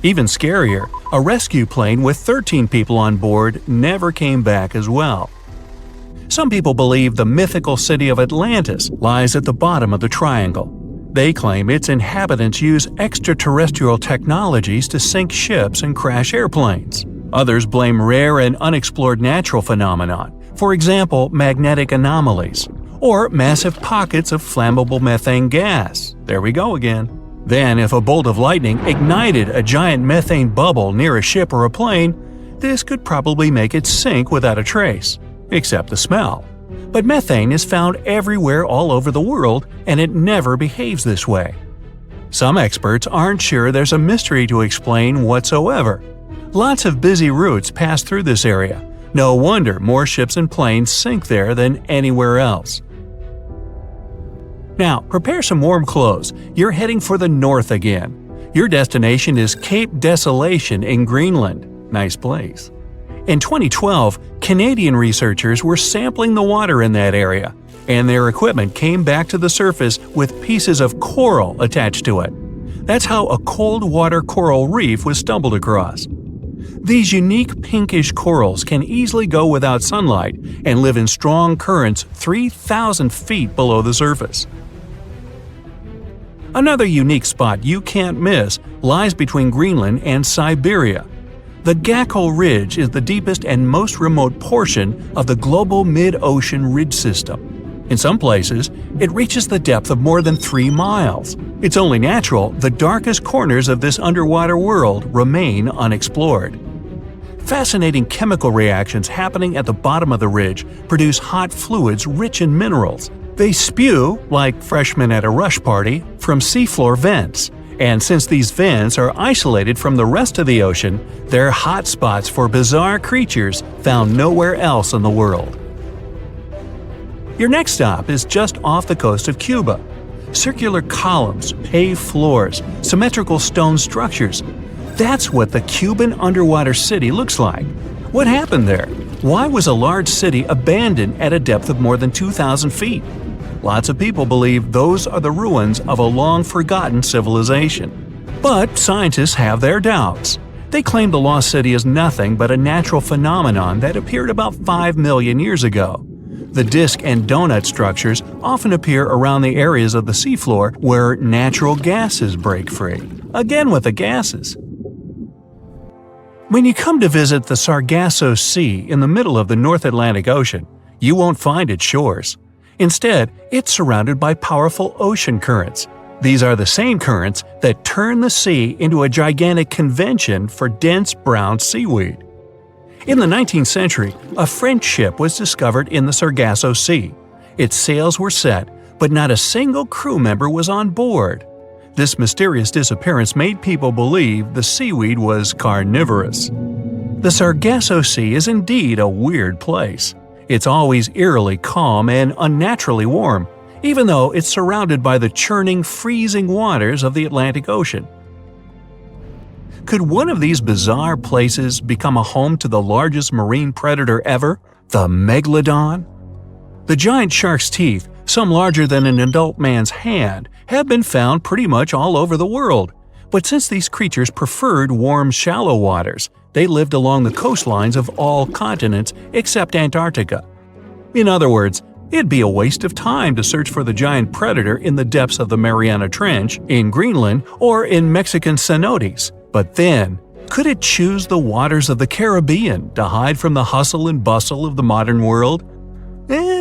Even scarier, a rescue plane with 13 people on board never came back as well. Some people believe the mythical city of Atlantis lies at the bottom of the triangle. They claim its inhabitants use extraterrestrial technologies to sink ships and crash airplanes. Others blame rare and unexplored natural phenomenon, for example, magnetic anomalies, or massive pockets of flammable methane gas. There we go again. Then, if a bolt of lightning ignited a giant methane bubble near a ship or a plane, this could probably make it sink without a trace, except the smell. But methane is found everywhere all over the world, and it never behaves this way. Some experts aren't sure there's a mystery to explain whatsoever. Lots of busy routes pass through this area. No wonder more ships and planes sink there than anywhere else. Now, prepare some warm clothes. You're heading for the north again. Your destination is Cape Desolation in Greenland. Nice place. In 2012, Canadian researchers were sampling the water in that area, and their equipment came back to the surface with pieces of coral attached to it. That's how a cold water coral reef was stumbled across. These unique pinkish corals can easily go without sunlight and live in strong currents 3,000 feet below the surface. Another unique spot you can't miss lies between Greenland and Siberia. The Gakkel Ridge is the deepest and most remote portion of the global mid-ocean ridge system. In some places, it reaches the depth of more than 3 miles. It's only natural the darkest corners of this underwater world remain unexplored. Fascinating chemical reactions happening at the bottom of the ridge produce hot fluids rich in minerals. They spew, like freshmen at a rush party, from seafloor vents. And since these vents are isolated from the rest of the ocean, they're hot spots for bizarre creatures found nowhere else in the world. Your next stop is just off the coast of Cuba. Circular columns, paved floors, symmetrical stone structures. That's what the Cuban underwater city looks like. What happened there? Why was a large city abandoned at a depth of more than 2,000 feet? Lots of people believe those are the ruins of a long-forgotten civilization. But scientists have their doubts. They claim the lost city is nothing but a natural phenomenon that appeared about 5 million years ago. The disc and donut structures often appear around the areas of the seafloor where natural gases break free. Again with the gases. When you come to visit the Sargasso Sea in the middle of the North Atlantic Ocean, you won't find its shores. Instead, it's surrounded by powerful ocean currents. These are the same currents that turn the sea into a gigantic convention for dense brown seaweed. In the 19th century, a French ship was discovered in the Sargasso Sea. Its sails were set, but not a single crew member was on board. This mysterious disappearance made people believe the seaweed was carnivorous. The Sargasso Sea is indeed a weird place. It's always eerily calm and unnaturally warm, even though it's surrounded by the churning, freezing waters of the Atlantic Ocean. Could one of these bizarre places become a home to the largest marine predator ever, the megalodon? The giant shark's teeth, some larger than an adult man's hand, have been found pretty much all over the world. But since these creatures preferred warm, shallow waters, they lived along the coastlines of all continents except Antarctica. In other words, it'd be a waste of time to search for the giant predator in the depths of the Mariana Trench, in Greenland, or in Mexican cenotes. But then, could it choose the waters of the Caribbean to hide from the hustle and bustle of the modern world?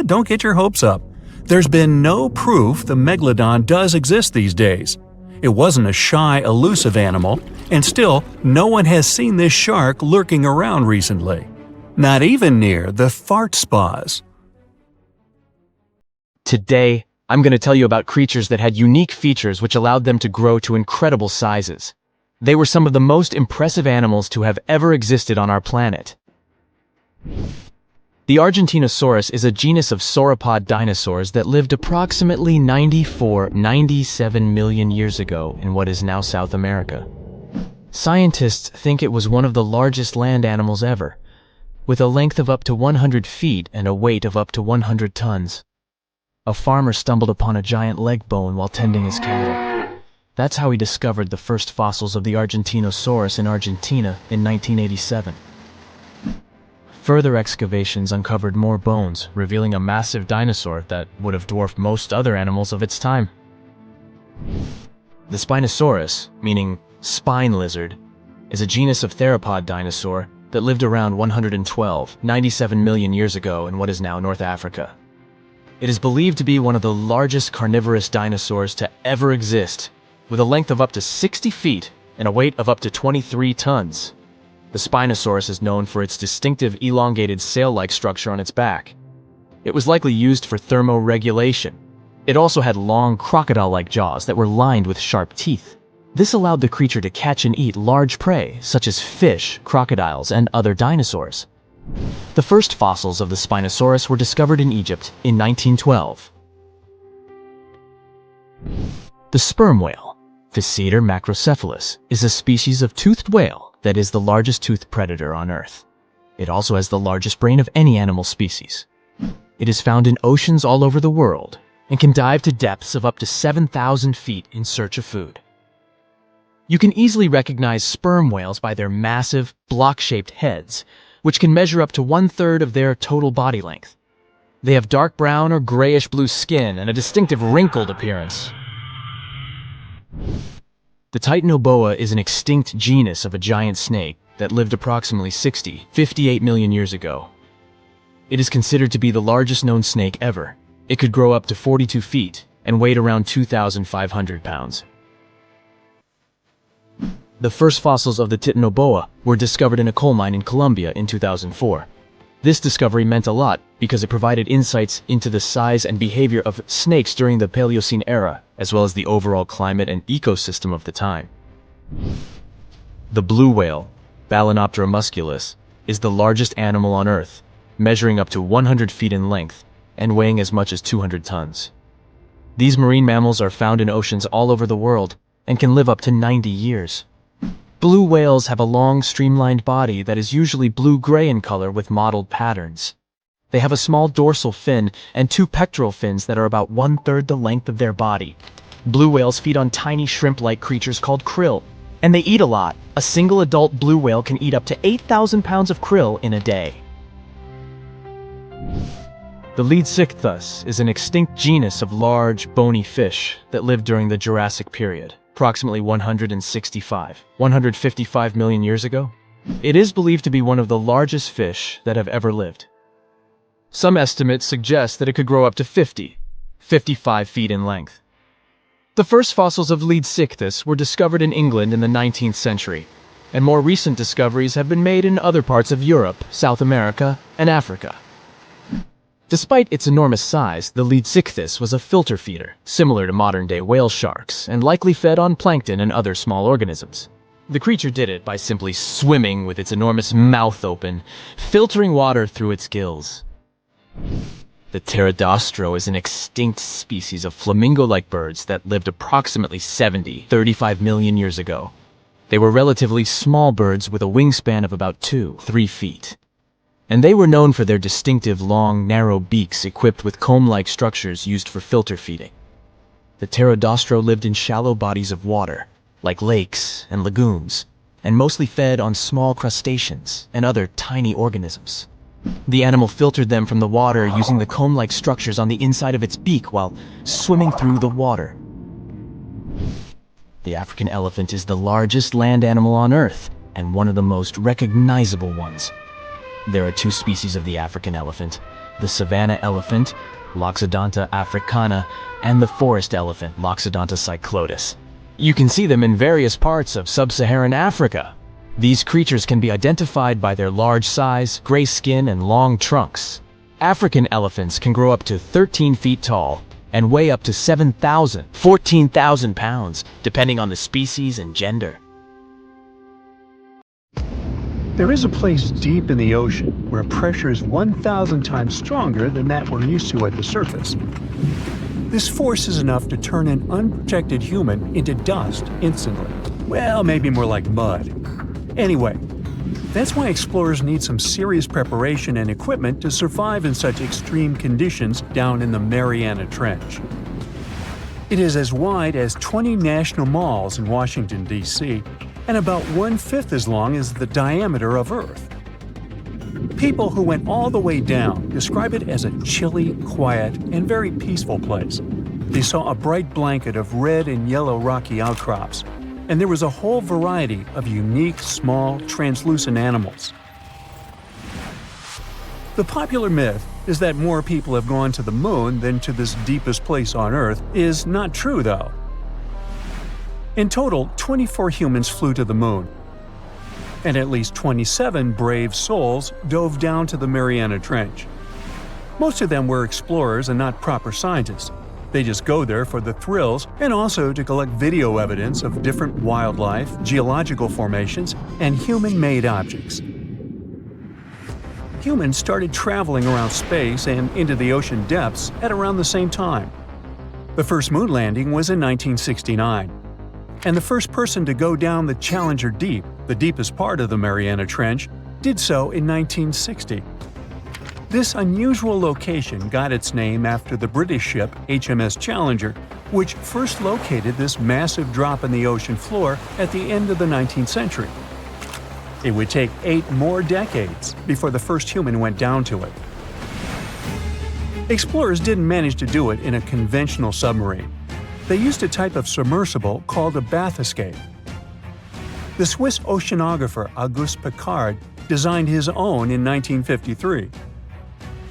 Don't get your hopes up. There's been no proof the megalodon does exist these days. It wasn't a shy, elusive animal, and still, no one has seen this shark lurking around recently. Not even near the fart spas. Today, I'm going to tell you about creatures that had unique features which allowed them to grow to incredible sizes. They were some of the most impressive animals to have ever existed on our planet. The Argentinosaurus is a genus of sauropod dinosaurs that lived approximately 97 million years ago in what is now South America. Scientists think it was one of the largest land animals ever, with a length of up to 100 feet and a weight of up to 100 tons. A farmer stumbled upon a giant leg bone while tending his cattle. That's how he discovered the first fossils of the Argentinosaurus in Argentina in 1987. Further excavations uncovered more bones, revealing a massive dinosaur that would have dwarfed most other animals of its time. The Spinosaurus, meaning spine lizard, is a genus of theropod dinosaur that lived around 97 million years ago in what is now North Africa. It is believed to be one of the largest carnivorous dinosaurs to ever exist, with a length of up to 60 feet and a weight of up to 23 tons. The Spinosaurus is known for its distinctive elongated sail-like structure on its back. It was likely used for thermoregulation. It also had long crocodile-like jaws that were lined with sharp teeth. This allowed the creature to catch and eat large prey, such as fish, crocodiles, and other dinosaurs. The first fossils of the Spinosaurus were discovered in Egypt in 1912. The sperm whale, Physeter macrocephalus, is a species of toothed whale that is the largest toothed predator on Earth. It also has the largest brain of any animal species. It is found in oceans all over the world and can dive to depths of up to 7,000 feet in search of food. You can easily recognize sperm whales by their massive, block-shaped heads, which can measure up to 1/3 of their total body length. They have dark brown or grayish-blue skin and a distinctive wrinkled appearance. The Titanoboa is an extinct genus of a giant snake that lived approximately 58 million years ago. It is considered to be the largest known snake ever. It could grow up to 42 feet and weighed around 2,500 pounds. The first fossils of the Titanoboa were discovered in a coal mine in Colombia in 2004. This discovery meant a lot because it provided insights into the size and behavior of snakes during the Paleocene era, as well as the overall climate and ecosystem of the time. The blue whale, Balænoptera musculus, is the largest animal on Earth, measuring up to 100 feet in length and weighing as much as 200 tons. These marine mammals are found in oceans all over the world and can live up to 90 years. Blue whales have a long, streamlined body that is usually blue-gray in color with mottled patterns. They have a small dorsal fin and 2 pectoral fins that are about 1/3 the length of their body. Blue whales feed on tiny shrimp-like creatures called krill, and they eat a lot. A single adult blue whale can eat up to 8,000 pounds of krill in a day. The Leadsichthus is an extinct genus of large, bony fish that lived during the Jurassic period, approximately 155 million years ago. It is believed to be one of the largest fish that have ever lived. Some estimates suggest that it could grow up to 55 feet in length. The first fossils of Leadsichthus were discovered in England in the 19th century, and more recent discoveries have been made in other parts of Europe, South America, and Africa. Despite its enormous size, the Leadsichthus was a filter feeder, similar to modern-day whale sharks, and likely fed on plankton and other small organisms. The creature did it by simply swimming with its enormous mouth open, filtering water through its gills. The pterodostro is an extinct species of flamingo-like birds that lived approximately 35 million years ago. They were relatively small birds with a wingspan of about 2-3 feet. And they were known for their distinctive long, narrow beaks equipped with comb-like structures used for filter feeding. The pterodostro lived in shallow bodies of water, like lakes and lagoons, and mostly fed on small crustaceans and other tiny organisms. The animal filtered them from the water using the comb-like structures on the inside of its beak while swimming through the water. The African elephant is the largest land animal on Earth, and one of the most recognizable ones. There are 2 species of the African elephant, the savanna elephant, Loxodonta africana, and the forest elephant, Loxodonta cyclotis. You can see them in various parts of sub-Saharan Africa. These creatures can be identified by their large size, gray skin, and long trunks. African elephants can grow up to 13 feet tall and weigh up to 14,000 pounds, depending on the species and gender. There is a place deep in the ocean where pressure is 1,000 times stronger than that we're used to at the surface. This force is enough to turn an unprotected human into dust instantly. Well, maybe more like mud. Anyway, that's why explorers need some serious preparation and equipment to survive in such extreme conditions down in the Mariana Trench. It is as wide as 20 national malls in Washington, D.C., and about 1/5 as long as the diameter of Earth. People who went all the way down describe it as a chilly, quiet, and very peaceful place. They saw a bright blanket of red and yellow rocky outcrops, and there was a whole variety of unique, small, translucent animals. The popular myth is that more people have gone to the moon than to this deepest place on Earth is not true, though. In total, 24 humans flew to the moon, and at least 27 brave souls dove down to the Mariana Trench. Most of them were explorers and not proper scientists. They just go there for the thrills and also to collect video evidence of different wildlife, geological formations, and human-made objects. Humans started traveling around space and into the ocean depths at around the same time. The first moon landing was in 1969. And the first person to go down the Challenger Deep, the deepest part of the Mariana Trench, did so in 1960. This unusual location got its name after the British ship HMS Challenger, which first located this massive drop in the ocean floor at the end of the 19th century. It would take 8 more decades before the first human went down to it. Explorers didn't manage to do it in a conventional submarine. They used a type of submersible called a bathyscaphe. The Swiss oceanographer Auguste Piccard designed his own in 1953.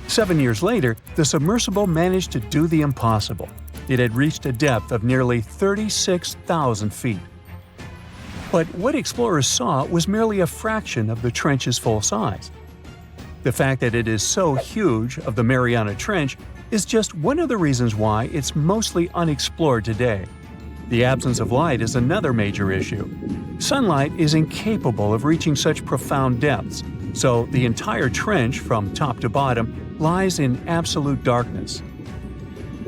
7 years later, the submersible managed to do the impossible. It had reached a depth of nearly 36,000 feet. But what explorers saw was merely a fraction of the trench's full size. The fact that it is so huge of the Mariana Trench is just one of the reasons why it's mostly unexplored today. The absence of light is another major issue. Sunlight is incapable of reaching such profound depths, so the entire trench from top to bottom lies in absolute darkness.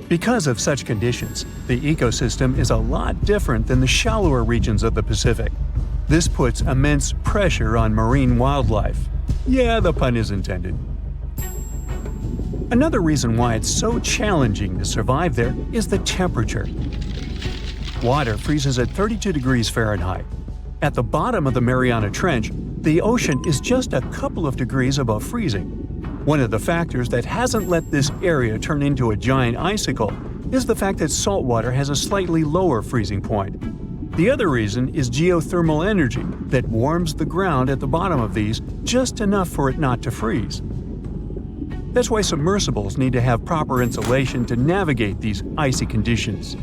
Because of such conditions, the ecosystem is a lot different than the shallower regions of the Pacific. This puts immense pressure on marine wildlife. Yeah, the pun is intended. Another reason why it's so challenging to survive there is the temperature. Water freezes at 32 degrees Fahrenheit. At the bottom of the Mariana Trench, the ocean is just a couple of degrees above freezing. One of the factors that hasn't let this area turn into a giant icicle is the fact that salt water has a slightly lower freezing point. The other reason is geothermal energy that warms the ground at the bottom of these just enough for it not to freeze. That's why submersibles need to have proper insulation to navigate these icy conditions.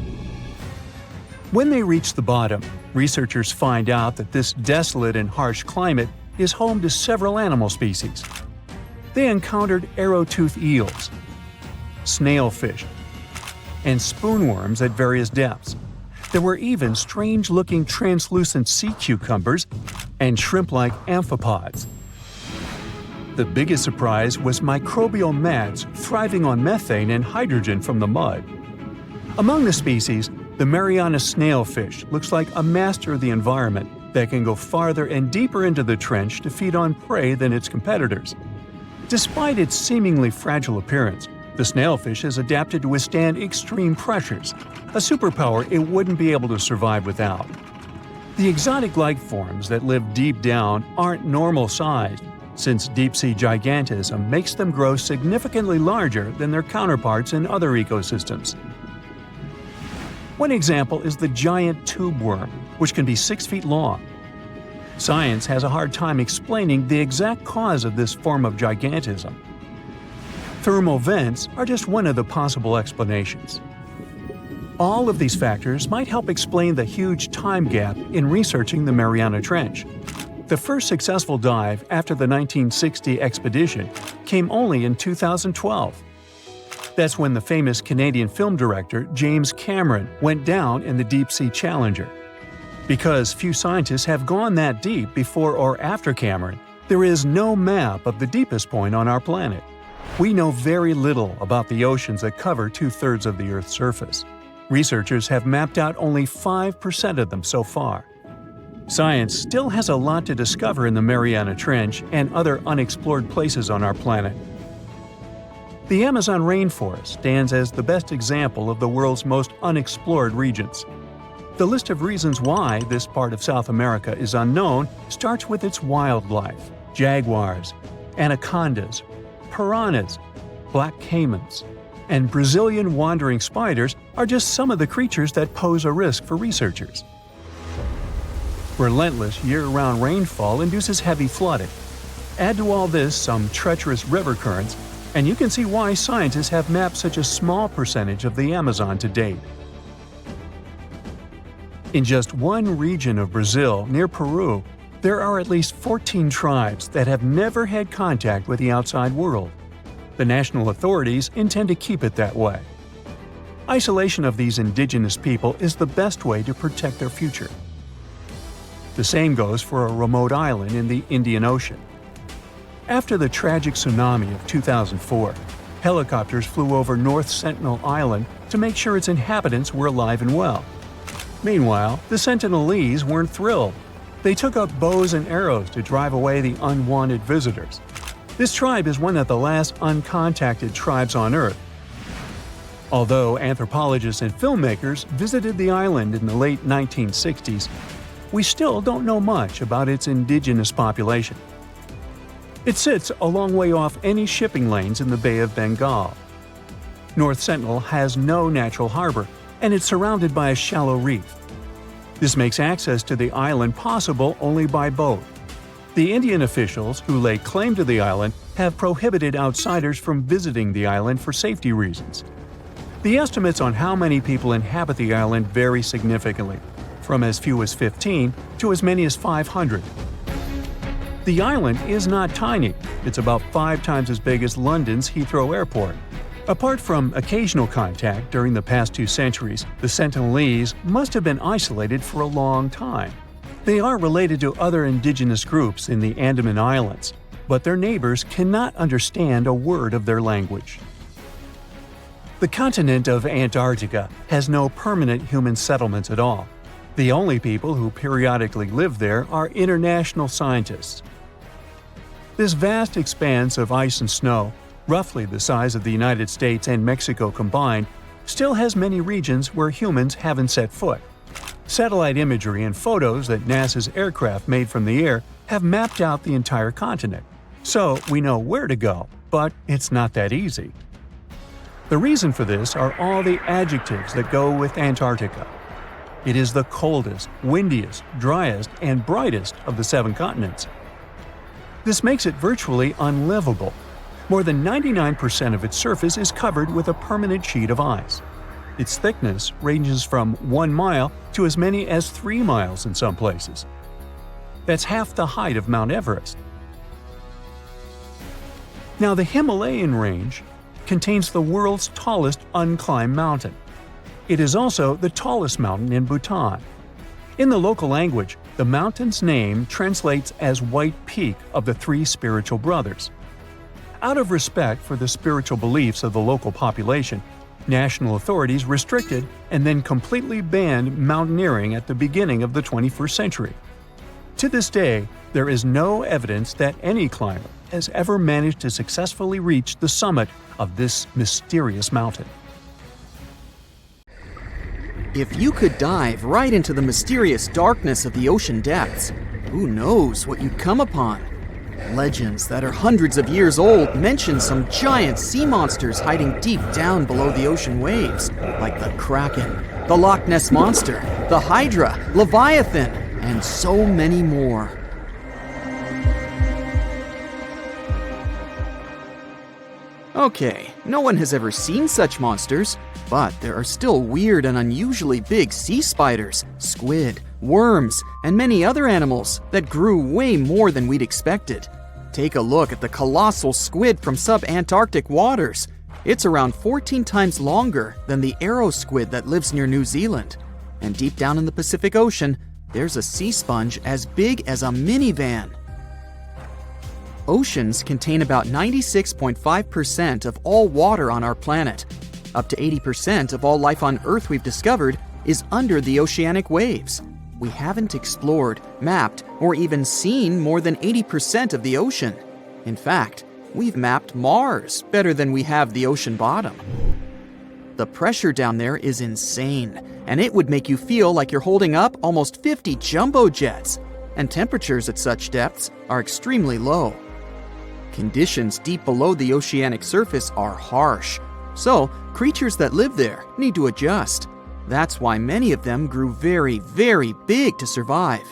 When they reach the bottom, researchers find out that this desolate and harsh climate is home to several animal species. They encountered arrow-toothed eels, snailfish, and spoonworms at various depths. There were even strange-looking translucent sea cucumbers and shrimp-like amphipods. The biggest surprise was microbial mats thriving on methane and hydrogen from the mud. Among the species, the Mariana snailfish looks like a master of the environment that can go farther and deeper into the trench to feed on prey than its competitors. Despite its seemingly fragile appearance, the snailfish has adapted to withstand extreme pressures, a superpower it wouldn't be able to survive without. The exotic life forms that live deep down aren't normal-sized, since deep-sea gigantism makes them grow significantly larger than their counterparts in other ecosystems. One example is the giant tube worm, which can be 6 feet long. Science has a hard time explaining the exact cause of this form of gigantism. Thermal vents are just one of the possible explanations. All of these factors might help explain the huge time gap in researching the Mariana Trench. The first successful dive after the 1960 expedition came only in 2012. That's when the famous Canadian film director James Cameron went down in the Deep Sea Challenger. Because few scientists have gone that deep before or after Cameron, there is no map of the deepest point on our planet. We know very little about the oceans that cover 2/3 of the Earth's surface. Researchers have mapped out only 5% of them so far. Science still has a lot to discover in the Mariana Trench and other unexplored places on our planet. The Amazon rainforest stands as the best example of the world's most unexplored regions. The list of reasons why this part of South America is unknown starts with its wildlife. Jaguars, anacondas, piranhas, black caimans, and Brazilian wandering spiders are just some of the creatures that pose a risk for researchers. Relentless year-round rainfall induces heavy flooding. Add to all this some treacherous river currents, and you can see why scientists have mapped such a small percentage of the Amazon to date. In just one region of Brazil, near Peru, there are at least 14 tribes that have never had contact with the outside world. The national authorities intend to keep it that way. Isolation of these indigenous people is the best way to protect their future. The same goes for a remote island in the Indian Ocean. After the tragic tsunami of 2004, helicopters flew over North Sentinel Island to make sure its inhabitants were alive and well. Meanwhile, the Sentinelese weren't thrilled. They took up bows and arrows to drive away the unwanted visitors. This tribe is one of the last uncontacted tribes on Earth. Although anthropologists and filmmakers visited the island in the late 1960s, we still don't know much about its indigenous population. It sits a long way off any shipping lanes in the Bay of Bengal. North Sentinel has no natural harbor, and it's surrounded by a shallow reef. This makes access to the island possible only by boat. The Indian officials who lay claim to the island have prohibited outsiders from visiting the island for safety reasons. The estimates on how many people inhabit the island vary significantly, from as few as 15 to as many as 500. The island is not tiny. It's about 5 times as big as London's Heathrow Airport. Apart from occasional contact during the past 2 centuries, the Sentinelese must have been isolated for a long time. They are related to other indigenous groups in the Andaman Islands. but their neighbors cannot understand a word of their language. The continent of Antarctica has no permanent human settlements at all. The only people who periodically live there are international scientists. This vast expanse of ice and snow, roughly the size of the United States and Mexico combined, still has many regions where humans haven't set foot. Satellite imagery and photos that NASA's aircraft made from the air have mapped out the entire continent, so we know where to go, but it's not that easy. The reason for this are all the adjectives that go with Antarctica. It is the coldest, windiest, driest, and brightest of the 7 continents. This makes it virtually unlivable. More than 99% of its surface is covered with a permanent sheet of ice. Its thickness ranges from 1 mile to as many as 3 miles in some places. That's half the height of Mount Everest. Now, the Himalayan range contains the world's tallest unclimbed mountain. It is also the tallest mountain in Bhutan. In the local language, the mountain's name translates as White Peak of the 3 spiritual brothers. Out of respect for the spiritual beliefs of the local population, national authorities restricted and then completely banned mountaineering at the beginning of the 21st century. To this day, there is no evidence that any climber has ever managed to successfully reach the summit of this mysterious mountain. If you could dive right into the mysterious darkness of the ocean depths, who knows what you'd come upon? Legends that are hundreds of years old mention some giant sea monsters hiding deep down below the ocean waves, like the Kraken, the Loch Ness Monster, the Hydra, Leviathan, and so many more. Okay, no one has ever seen such monsters, but there are still weird and unusually big sea spiders, squid, worms, and many other animals that grew way more than we'd expected. Take a look at the colossal squid from sub-Antarctic waters. It's around 14 times longer than the arrow squid that lives near New Zealand. And deep down in the Pacific Ocean, there's a sea sponge as big as a minivan. Oceans contain about 96.5% of all water on our planet. Up to 80% of all life on Earth we've discovered is under the oceanic waves. We haven't explored, mapped, or even seen more than 80% of the ocean. In fact, we've mapped Mars better than we have the ocean bottom. The pressure down there is insane, and it would make you feel like you're holding up almost 50 jumbo jets. And temperatures at such depths are extremely low. Conditions deep below the oceanic surface are harsh, so creatures that live there need to adjust. That's why many of them grew very, very big to survive.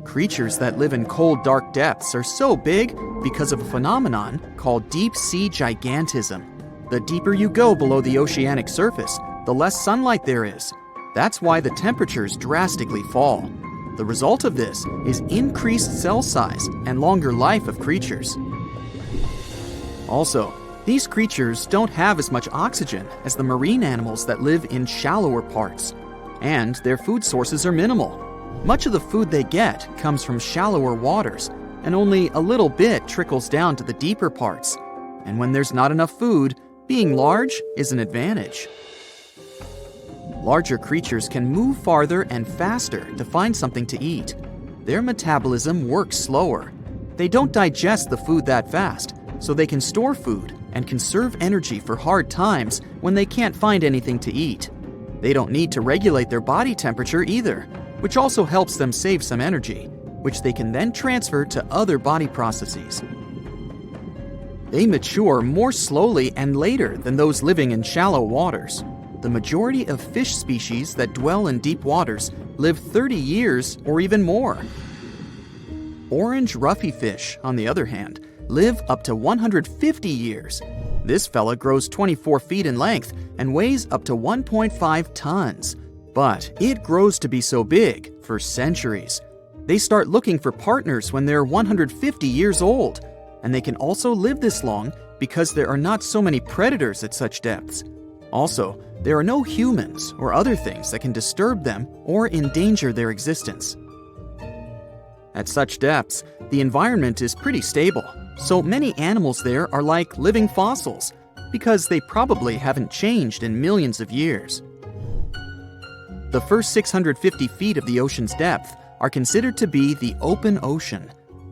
Creatures that live in cold, dark depths are so big because of a phenomenon called deep sea gigantism. The deeper you go below the oceanic surface, the less sunlight there is. That's why the temperatures drastically fall. The result of this is increased cell size and longer life of creatures. Also, these creatures don't have as much oxygen as the marine animals that live in shallower parts, and their food sources are minimal. Much of the food they get comes from shallower waters, and only a little bit trickles down to the deeper parts. And when there's not enough food, being large is an advantage. Larger creatures can move farther and faster to find something to eat. Their metabolism works slower. They don't digest the food that fast, so they can store food and conserve energy for hard times when they can't find anything to eat. They don't need to regulate their body temperature either, which also helps them save some energy, which they can then transfer to other body processes. They mature more slowly and later than those living in shallow waters. The majority of fish species that dwell in deep waters live 30 years or even more. Orange ruffy fish, on the other hand, live up to 150 years. This fella grows 24 feet in length and weighs up to 1.5 tons. But it grows to be so big for centuries. They start looking for partners when they're 150 years old, and they can also live this long because there are not so many predators at such depths. Also, there are no humans or other things that can disturb them or endanger their existence. At such depths, the environment is pretty stable, so many animals there are like living fossils, because they probably haven't changed in millions of years. The first 650 feet of the ocean's depth are considered to be the open ocean.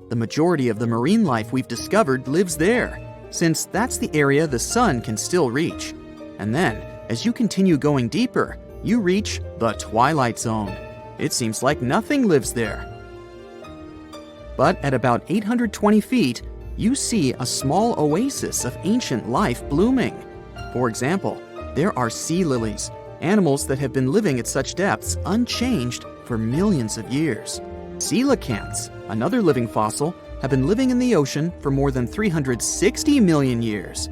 The majority of the marine life we've discovered lives there, since that's the area the sun can still reach. And then, as you continue going deeper, you reach the twilight zone. It seems like nothing lives there. But at about 820 feet, you see a small oasis of ancient life blooming. For example, there are sea lilies, animals that have been living at such depths unchanged for millions of years. Coelacanths, another living fossil, have been living in the ocean for more than 360 million years.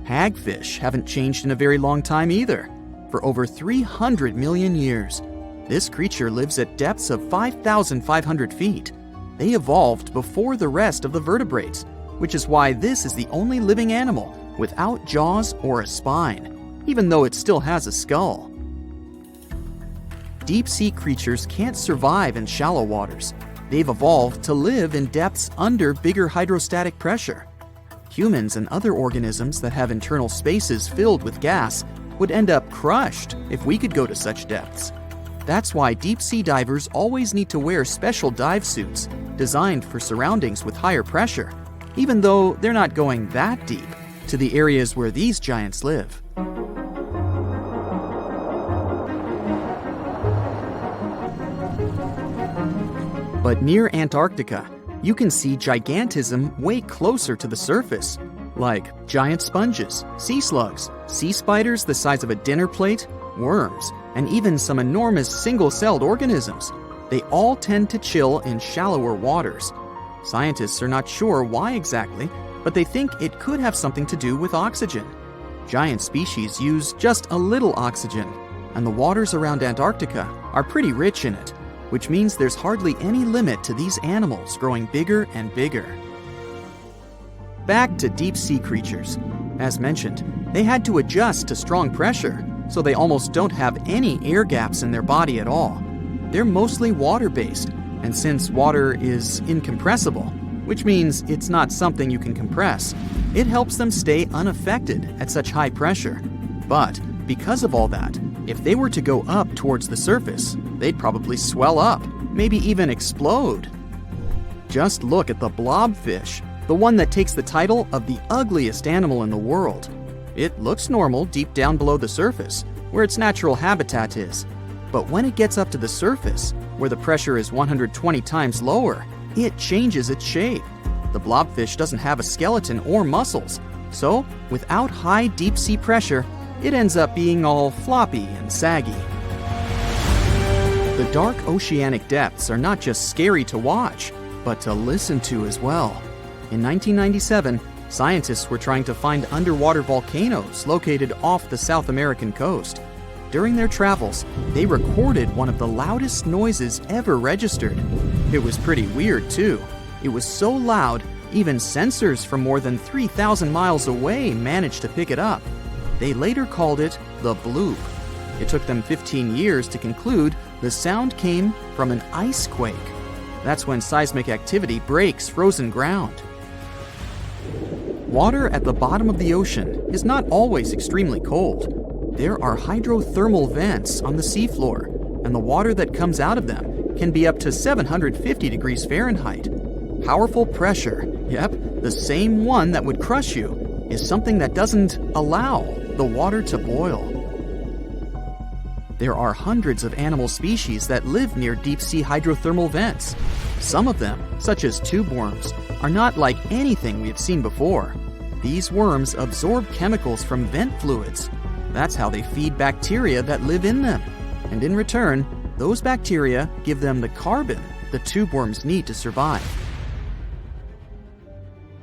Hagfish haven't changed in a very long time either, for over 300 million years. This creature lives at depths of 5,500 feet. They evolved before the rest of the vertebrates, which is why this is the only living animal without jaws or a spine, even though it still has a skull. Deep sea creatures can't survive in shallow waters. They've evolved to live in depths under bigger hydrostatic pressure. Humans and other organisms that have internal spaces filled with gas would end up crushed if we could go to such depths. That's why deep sea divers always need to wear special dive suits designed for surroundings with higher pressure, even though they're not going that deep to the areas where these giants live. But near Antarctica, you can see gigantism way closer to the surface, like giant sponges, sea slugs, sea spiders the size of a dinner plate, worms, and even some enormous single-celled organisms. They all tend to chill in shallower waters. Scientists are not sure why exactly, but they think it could have something to do with oxygen. Giant species use just a little oxygen, and the waters around Antarctica are pretty rich in it, which means there's hardly any limit to these animals growing bigger and bigger. Back to deep sea creatures. As mentioned, they had to adjust to strong pressure, so they almost don't have any air gaps in their body at all. They're mostly water-based, and since water is incompressible, which means it's not something you can compress, it helps them stay unaffected at such high pressure. But because of all that, if they were to go up towards the surface, they'd probably swell up, maybe even explode. Just look at the blobfish, the one that takes the title of the ugliest animal in the world. It looks normal deep down below the surface, where its natural habitat is. But when it gets up to the surface, where the pressure is 120 times lower, it changes its shape. The blobfish doesn't have a skeleton or muscles, so without high deep sea pressure, it ends up being all floppy and saggy. The dark oceanic depths are not just scary to watch, but to listen to as well. In 1997, scientists were trying to find underwater volcanoes located off the South American coast. During their travels, they recorded one of the loudest noises ever registered. It was pretty weird, too. It was so loud, even sensors from more than 3,000 miles away managed to pick it up. They later called it the bloop. It took them 15 years to conclude the sound came from an ice quake. That's when seismic activity breaks frozen ground. Water at the bottom of the ocean is not always extremely cold. There are hydrothermal vents on the seafloor, and the water that comes out of them can be up to 750 degrees Fahrenheit. Powerful pressure, yep, the same one that would crush you, is something that doesn't allow the water to boil. There are hundreds of animal species that live near deep-sea hydrothermal vents. Some of them, such as tube worms, are not like anything we have seen before. These worms absorb chemicals from vent fluids. That's how they feed bacteria that live in them. And in return, those bacteria give them the carbon the tube worms need to survive.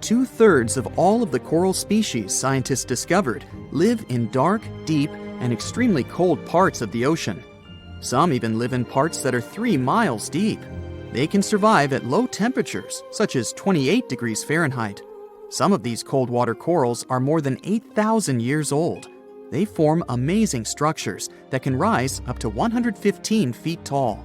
2/3 of all of the coral species scientists discovered live in dark, deep, and extremely cold parts of the ocean. Some even live in parts that are 3 miles deep. They can survive at low temperatures, such as 28 degrees Fahrenheit. Some of these cold water corals are more than 8,000 years old. They form amazing structures that can rise up to 115 feet tall.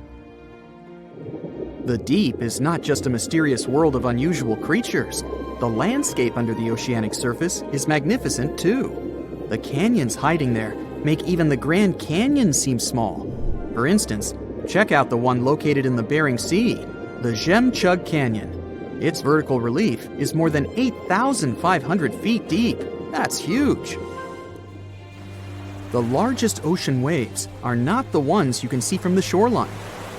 The deep is not just a mysterious world of unusual creatures. The landscape under the oceanic surface is magnificent too. The canyons hiding there make even the Grand Canyon seem small. For instance, check out the one located in the Bering Sea, the Chug Canyon. Its vertical relief is more than 8,500 feet deep. That's huge. The largest ocean waves are not the ones you can see from the shoreline.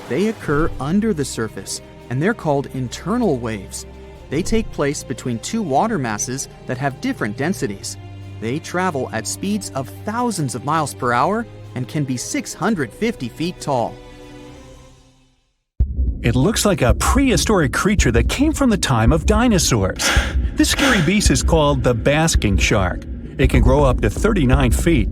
They occur under the surface, and they're called internal waves. They take place between two water masses that have different densities. They travel at speeds of thousands of miles per hour and can be 650 feet tall. It looks like a prehistoric creature that came from the time of dinosaurs. This scary beast is called the basking shark. It can grow up to 39 feet.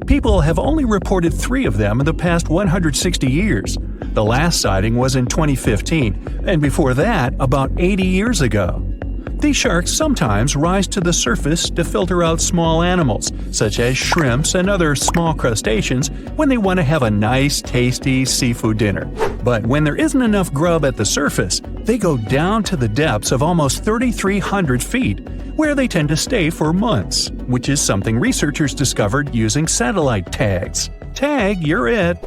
People have only reported 3 of them in the past 160 years. The last sighting was in 2015, and before that, about 80 years ago. These sharks sometimes rise to the surface to filter out small animals, such as shrimps and other small crustaceans, when they want to have a nice, tasty seafood dinner. But when there isn't enough grub at the surface, they go down to the depths of almost 3,300 feet, where they tend to stay for months, which is something researchers discovered using satellite tags. Tag, you're it!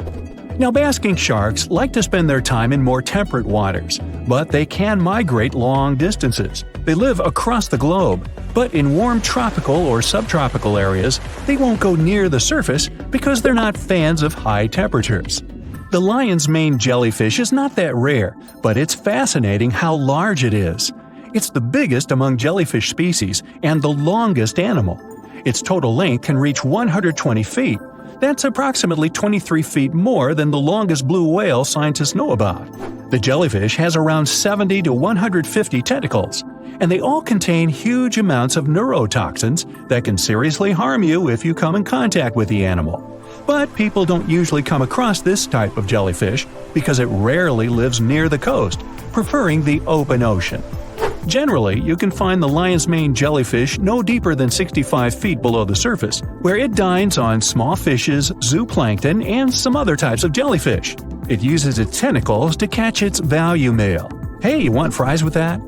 Now, basking sharks like to spend their time in more temperate waters, but they can migrate long distances. They live across the globe, but in warm tropical or subtropical areas, they won't go near the surface because they're not fans of high temperatures. The lion's mane jellyfish is not that rare, but it's fascinating how large it is. It's the biggest among jellyfish species and the longest animal. Its total length can reach 120 feet. That's approximately 23 feet more than the longest blue whale scientists know about. The jellyfish has around 70 to 150 tentacles, and they all contain huge amounts of neurotoxins that can seriously harm you if you come in contact with the animal. But people don't usually come across this type of jellyfish because it rarely lives near the coast, preferring the open ocean. Generally, you can find the lion's mane jellyfish no deeper than 65 feet below the surface, where it dines on small fishes, zooplankton, and some other types of jellyfish. It uses its tentacles to catch its value meal. Hey, you want fries with that?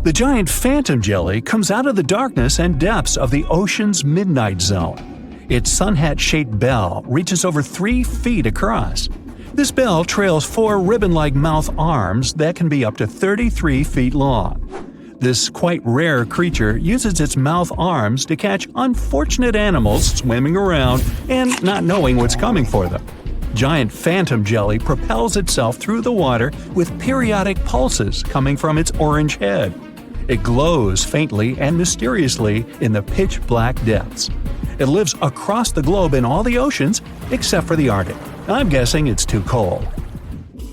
The giant phantom jelly comes out of the darkness and depths of the ocean's midnight zone. Its sun-hat-shaped bell reaches over 3 feet across. This bell trails 4 ribbon-like mouth arms that can be up to 33 feet long. This quite rare creature uses its mouth arms to catch unfortunate animals swimming around and not knowing what's coming for them. Giant phantom jelly propels itself through the water with periodic pulses coming from its orange head. It glows faintly and mysteriously in the pitch-black depths. It lives across the globe in all the oceans except for the Arctic. I'm guessing it's too cold.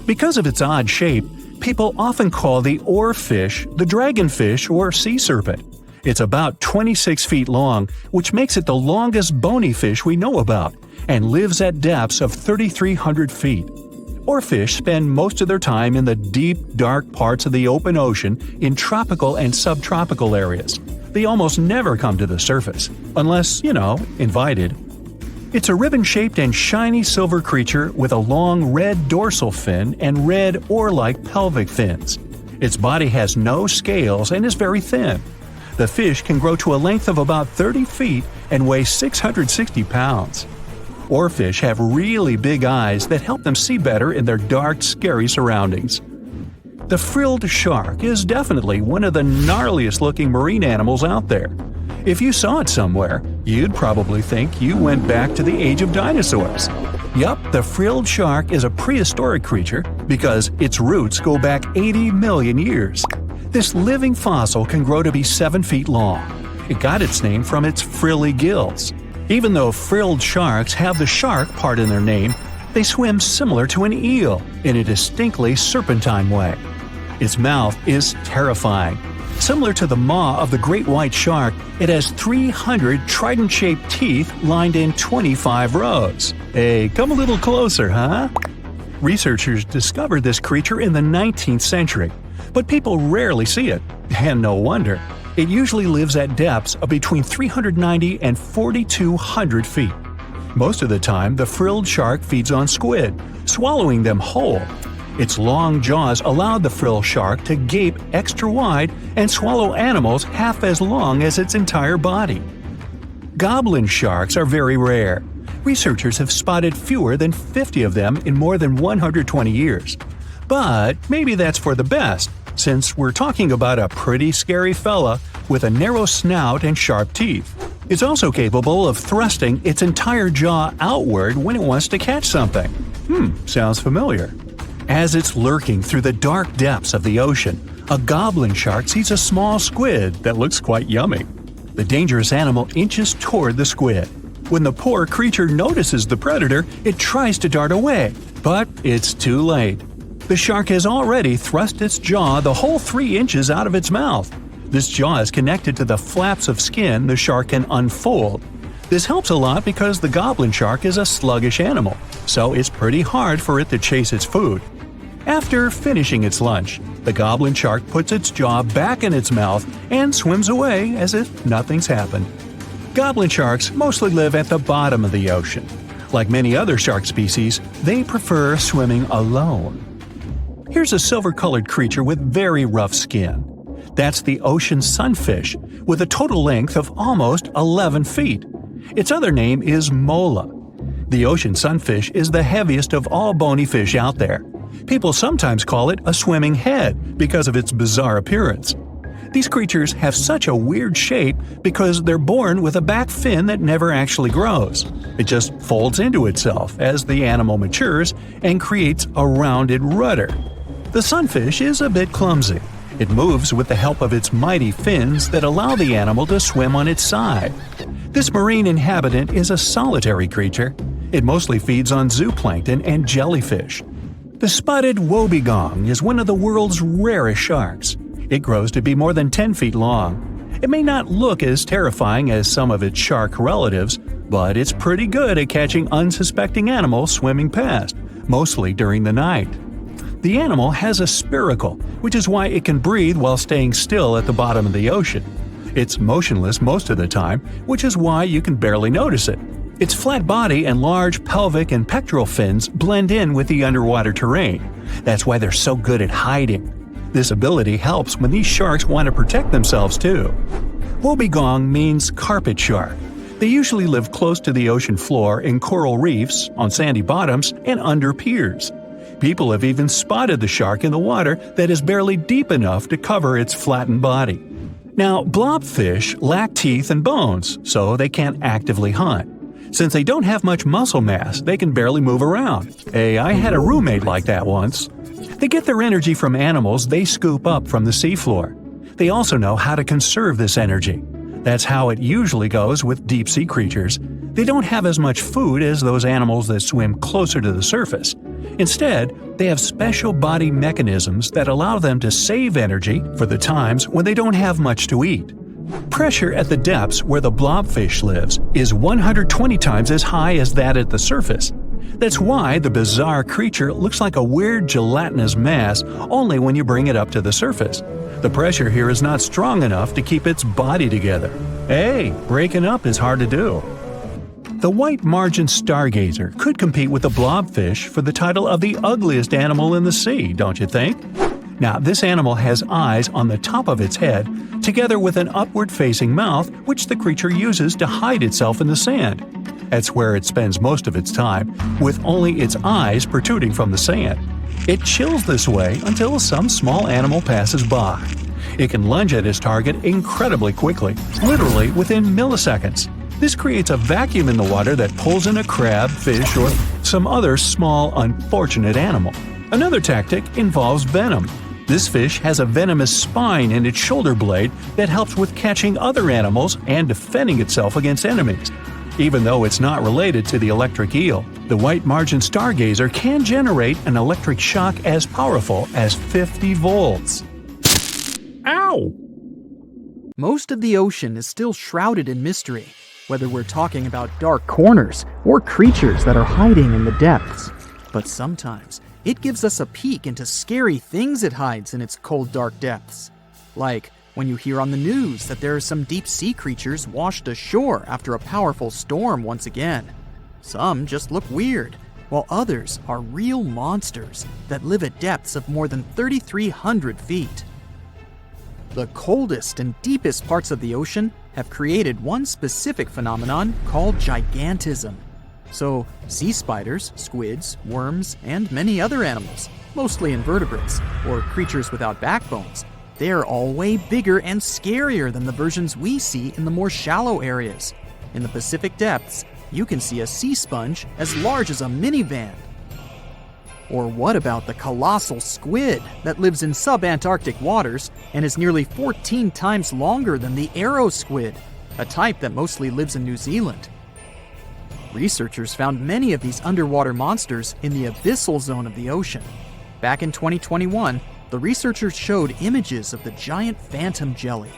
Because of its odd shape, people often call the oarfish the dragonfish or sea serpent. It's about 26 feet long, which makes it the longest bony fish we know about, and lives at depths of 3,300 feet. Oarfish spend most of their time in the deep, dark parts of the open ocean in tropical and subtropical areas. They almost never come to the surface, unless, invited. It's a ribbon-shaped and shiny silver creature with a long red dorsal fin and red oar-like pelvic fins. Its body has no scales and is very thin. The fish can grow to a length of about 30 feet and weigh 660 pounds. Oarfish have really big eyes that help them see better in their dark, scary surroundings. The frilled shark is definitely one of the gnarliest-looking marine animals out there. If you saw it somewhere, you'd probably think you went back to the age of dinosaurs. Yup, the frilled shark is a prehistoric creature because its roots go back 80 million years. This living fossil can grow to be 7 feet long. It got its name from its frilly gills. Even though frilled sharks have the shark part in their name, they swim similar to an eel in a distinctly serpentine way. Its mouth is terrifying. Similar to the maw of the great white shark, it has 300 trident-shaped teeth lined in 25 rows. Hey, come a little closer, huh? Researchers discovered this creature in the 19th century, but people rarely see it, and no wonder. It usually lives at depths of between 390 and 4,200 feet. Most of the time, the frilled shark feeds on squid, swallowing them whole. Its long jaws allowed the frill shark to gape extra wide and swallow animals half as long as its entire body. Goblin sharks are very rare. Researchers have spotted fewer than 50 of them in more than 120 years. But maybe that's for the best, since we're talking about a pretty scary fella with a narrow snout and sharp teeth. It's also capable of thrusting its entire jaw outward when it wants to catch something. Sounds familiar. As it's lurking through the dark depths of the ocean, a goblin shark sees a small squid that looks quite yummy. The dangerous animal inches toward the squid. When the poor creature notices the predator, it tries to dart away, but it's too late. The shark has already thrust its jaw the whole 3 inches out of its mouth. This jaw is connected to the flaps of skin the shark can unfold. This helps a lot because the goblin shark is a sluggish animal, so it's pretty hard for it to chase its food. After finishing its lunch, the goblin shark puts its jaw back in its mouth and swims away as if nothing's happened. Goblin sharks mostly live at the bottom of the ocean. Like many other shark species, they prefer swimming alone. Here's a silver-colored creature with very rough skin. That's the ocean sunfish, with a total length of almost 11 feet. Its other name is mola. The ocean sunfish is the heaviest of all bony fish out there. People sometimes call it a swimming head because of its bizarre appearance. These creatures have such a weird shape because they're born with a back fin that never actually grows. It just folds into itself as the animal matures and creates a rounded rudder. The sunfish is a bit clumsy. It moves with the help of its mighty fins that allow the animal to swim on its side. This marine inhabitant is a solitary creature. It mostly feeds on zooplankton and jellyfish. The spotted wobbegong is one of the world's rarest sharks. It grows to be more than 10 feet long. It may not look as terrifying as some of its shark relatives, but it's pretty good at catching unsuspecting animals swimming past, mostly during the night. The animal has a spiracle, which is why it can breathe while staying still at the bottom of the ocean. It's motionless most of the time, which is why you can barely notice it. Its flat body and large pelvic and pectoral fins blend in with the underwater terrain. That's why they're so good at hiding. This ability helps when these sharks want to protect themselves too. Wobbegong means carpet shark. They usually live close to the ocean floor in coral reefs, on sandy bottoms, and under piers. People have even spotted the shark in the water that is barely deep enough to cover its flattened body. Now, blobfish lack teeth and bones, so they can't actively hunt. Since they don't have much muscle mass, they can barely move around. Hey, I had a roommate like that once. They get their energy from animals they scoop up from the seafloor. They also know how to conserve this energy. That's how it usually goes with deep-sea creatures. They don't have as much food as those animals that swim closer to the surface. Instead, they have special body mechanisms that allow them to save energy for the times when they don't have much to eat. Pressure at the depths where the blobfish lives is 120 times as high as that at the surface. That's why the bizarre creature looks like a weird gelatinous mass only when you bring it up to the surface. The pressure here is not strong enough to keep its body together. Hey, breaking up is hard to do. The white margin stargazer could compete with the blobfish for the title of the ugliest animal in the sea, don't you think? Now, this animal has eyes on the top of its head, together with an upward-facing mouth which the creature uses to hide itself in the sand. That's where it spends most of its time, with only its eyes protruding from the sand. It chills this way until some small animal passes by. It can lunge at its target incredibly quickly, literally within milliseconds. This creates a vacuum in the water that pulls in a crab, fish, or some other small, unfortunate animal. Another tactic involves venom. This fish has a venomous spine in its shoulder blade that helps with catching other animals and defending itself against enemies. Even though it's not related to the electric eel, the white margin stargazer can generate an electric shock as powerful as 50 volts. Ow! Most of the ocean is still shrouded in mystery, whether we're talking about dark corners or creatures that are hiding in the depths. But sometimes, it gives us a peek into scary things it hides in its cold, dark depths. Like when you hear on the news that there are some deep-sea creatures washed ashore after a powerful storm once again. Some just look weird. while others are real monsters that live at depths of more than 3,300 feet. The coldest and deepest parts of the ocean have created one specific phenomenon called gigantism. So, sea spiders, squids, worms, and many other animals, mostly invertebrates, or creatures without backbones, they're all way bigger and scarier than the versions we see in the more shallow areas. In the Pacific depths, you can see a sea sponge as large as a minivan. Or what about the colossal squid that lives in subantarctic waters and is nearly 14 times longer than the arrow squid, a type that mostly lives in New Zealand? Researchers found many of these underwater monsters in the abyssal zone of the ocean. Back in 2021, the researchers showed images of the giant phantom jelly.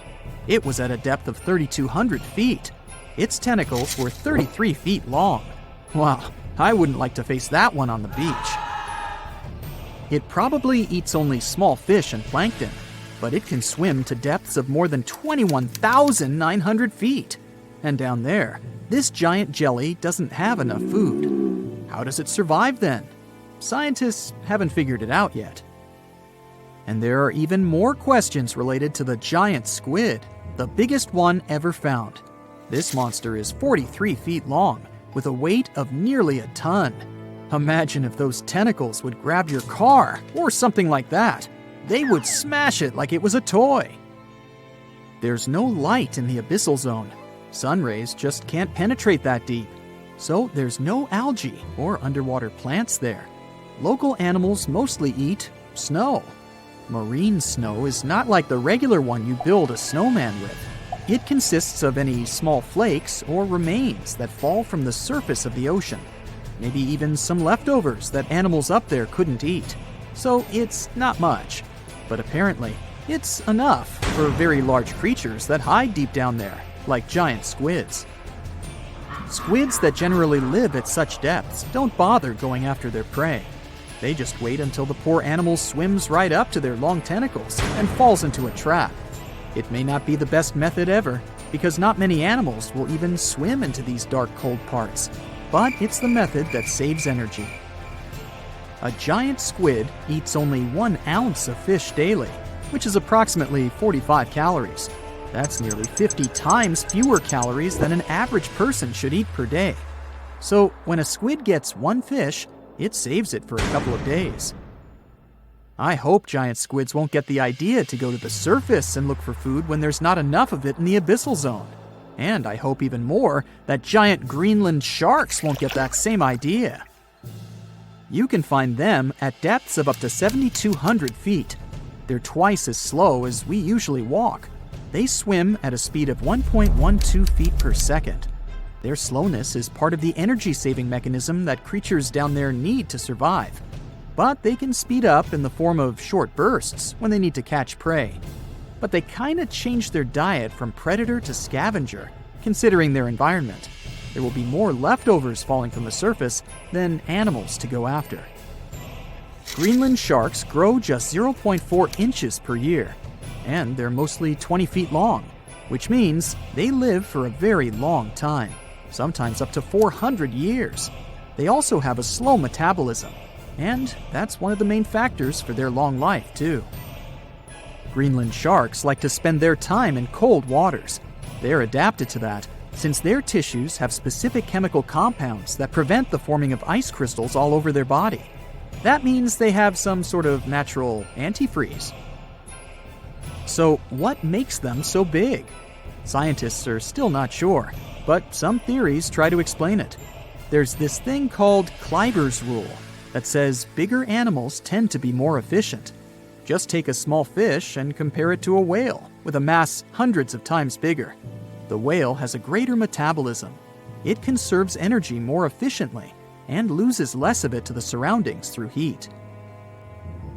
It was at a depth of 3,200 feet. Its tentacles were 33 feet long. Wow, I wouldn't like to face that one on the beach. It probably eats only small fish and plankton, but it can swim to depths of more than 21,900 feet. And down there, this giant jelly doesn't have enough food. How does it survive then? Scientists haven't figured it out yet. And there are even more questions related to the giant squid, the biggest one ever found. This monster is 43 feet long, with a weight of nearly a ton. Imagine if those tentacles would grab your car, or something like that. They would smash it like it was a toy. There's no light in the abyssal zone. Sun rays just can't penetrate that deep. So there's no algae or underwater plants there. Local animals mostly eat snow. Marine snow is not like the regular one you build a snowman with. It consists of any small flakes or remains that fall from the surface of the ocean. Maybe even some leftovers that animals up there couldn't eat. So it's not much. But apparently, it's enough for very large creatures that hide deep down there, like giant squids. Squids that generally live at such depths don't bother going after their prey. They just wait until the poor animal swims right up to their long tentacles and falls into a trap. It may not be the best method ever, because not many animals will even swim into these dark, cold parts. But it's the method that saves energy. A giant squid eats only 1 ounce of fish daily, which is approximately 45 calories. That's nearly 50 times fewer calories than an average person should eat per day. So when a squid gets 1 fish, it saves it for a couple of days. I hope giant squids won't get the idea to go to the surface and look for food when there's not enough of it in the abyssal zone. And I hope even more that giant Greenland sharks won't get that same idea. You can find them at depths of up to 7,200 feet. They're twice as slow as we usually walk. They swim at a speed of 1.12 feet per second. Their slowness is part of the energy-saving mechanism that creatures down there need to survive. But they can speed up in the form of short bursts when they need to catch prey. But they kinda change their diet from predator to scavenger, considering their environment. There will be more leftovers falling from the surface than animals to go after. Greenland sharks grow just 0.4 inches per year, and they're mostly 20 feet long, which means they live for a very long time, sometimes up to 400 years. They also have a slow metabolism, and that's one of the main factors for their long life, too. Greenland sharks like to spend their time in cold waters. They're adapted to that, since their tissues have specific chemical compounds that prevent the forming of ice crystals all over their body. That means they have some sort of natural antifreeze. So what makes them so big? Scientists are still not sure, but some theories try to explain it. There's this thing called Kleiber's rule that says bigger animals tend to be more efficient. Just take a small fish and compare it to a whale with a mass hundreds of times bigger. The whale has a greater metabolism. It conserves energy more efficiently and loses less of it to the surroundings through heat.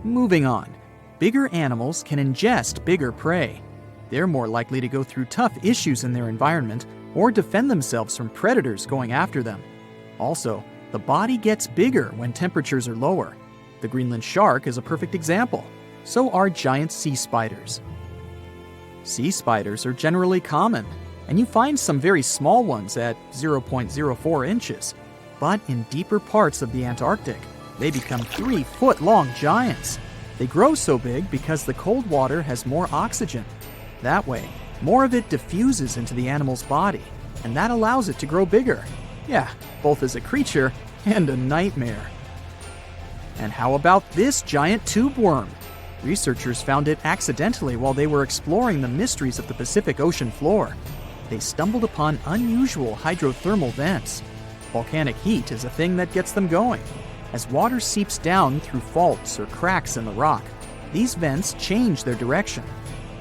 Moving on, bigger animals can ingest bigger prey. They're more likely to go through tough issues in their environment or defend themselves from predators going after them. Also, the body gets bigger when temperatures are lower. The Greenland shark is a perfect example. So are giant sea spiders. Sea spiders are generally common, and you find some very small ones at 0.04 inches. But in deeper parts of the Antarctic, they become 3-foot-long giants. They grow so big because the cold water has more oxygen. That way, more of it diffuses into the animal's body, and that allows it to grow bigger. Yeah, both as a creature and a nightmare. And how about this giant tube worm? Researchers found it accidentally while they were exploring the mysteries of the Pacific Ocean floor. They stumbled upon unusual hydrothermal vents. Volcanic heat is a thing that gets them going. As water seeps down through faults or cracks in the rock, these vents change their direction.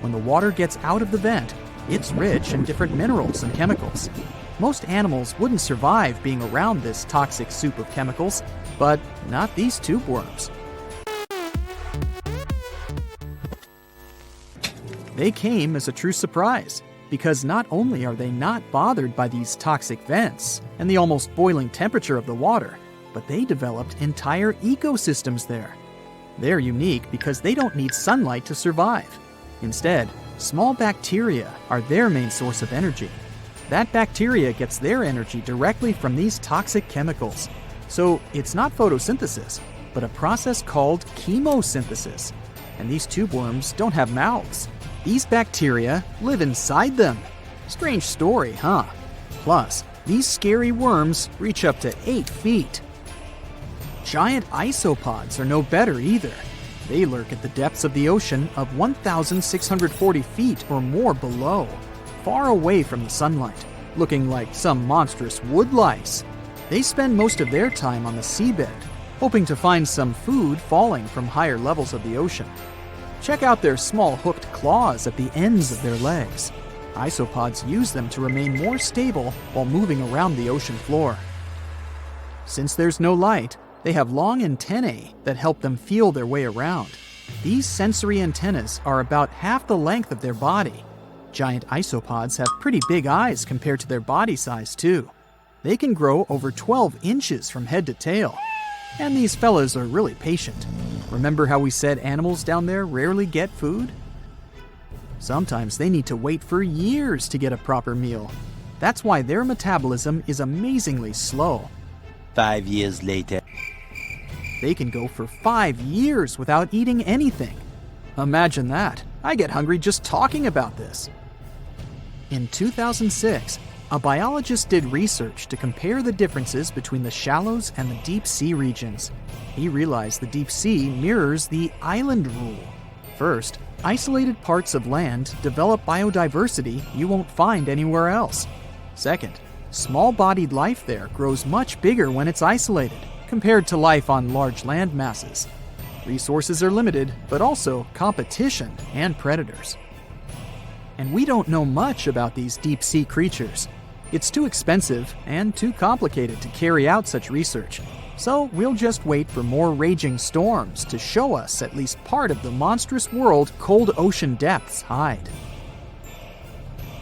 When the water gets out of the vent, it's rich in different minerals and chemicals. Most animals wouldn't survive being around this toxic soup of chemicals, but not these tube worms. They came as a true surprise, because not only are they not bothered by these toxic vents and the almost boiling temperature of the water, but they developed entire ecosystems there. They're unique because they don't need sunlight to survive. Instead, small bacteria are their main source of energy. That bacteria gets their energy directly from these toxic chemicals. So it's not photosynthesis, but a process called chemosynthesis. And these tube worms don't have mouths. These bacteria live inside them. Strange story, huh? Plus, these scary worms reach up to 8 feet. Giant isopods are no better either. They lurk at the depths of the ocean of 1,640 feet or more below, far away from the sunlight, looking like some monstrous wood lice. They spend most of their time on the seabed, hoping to find some food falling from higher levels of the ocean. Check out their small hooked claws at the ends of their legs. Isopods use them to remain more stable while moving around the ocean floor. Since there's no light, they have long antennae that help them feel their way around. These sensory antennas are about half the length of their body. Giant isopods have pretty big eyes compared to their body size, too. They can grow over 12 inches from head to tail. And these fellas are really patient. Remember how we said animals down there rarely get food? Sometimes they need to wait for years to get a proper meal. That's why their metabolism is amazingly slow. 5 years later. They can go for 5 years without eating anything. Imagine that. I get hungry just talking about this. In 2006, a biologist did research to compare the differences between the shallows and the deep sea regions. He realized the deep sea mirrors the island rule. First, isolated parts of land develop biodiversity you won't find anywhere else. Second, small-bodied life there grows much bigger when it's isolated, compared to life on large land masses. Resources are limited, but also competition and predators. And we don't know much about these deep-sea creatures. It's too expensive and too complicated to carry out such research, so we'll just wait for more raging storms to show us at least part of the monstrous world cold ocean depths hide.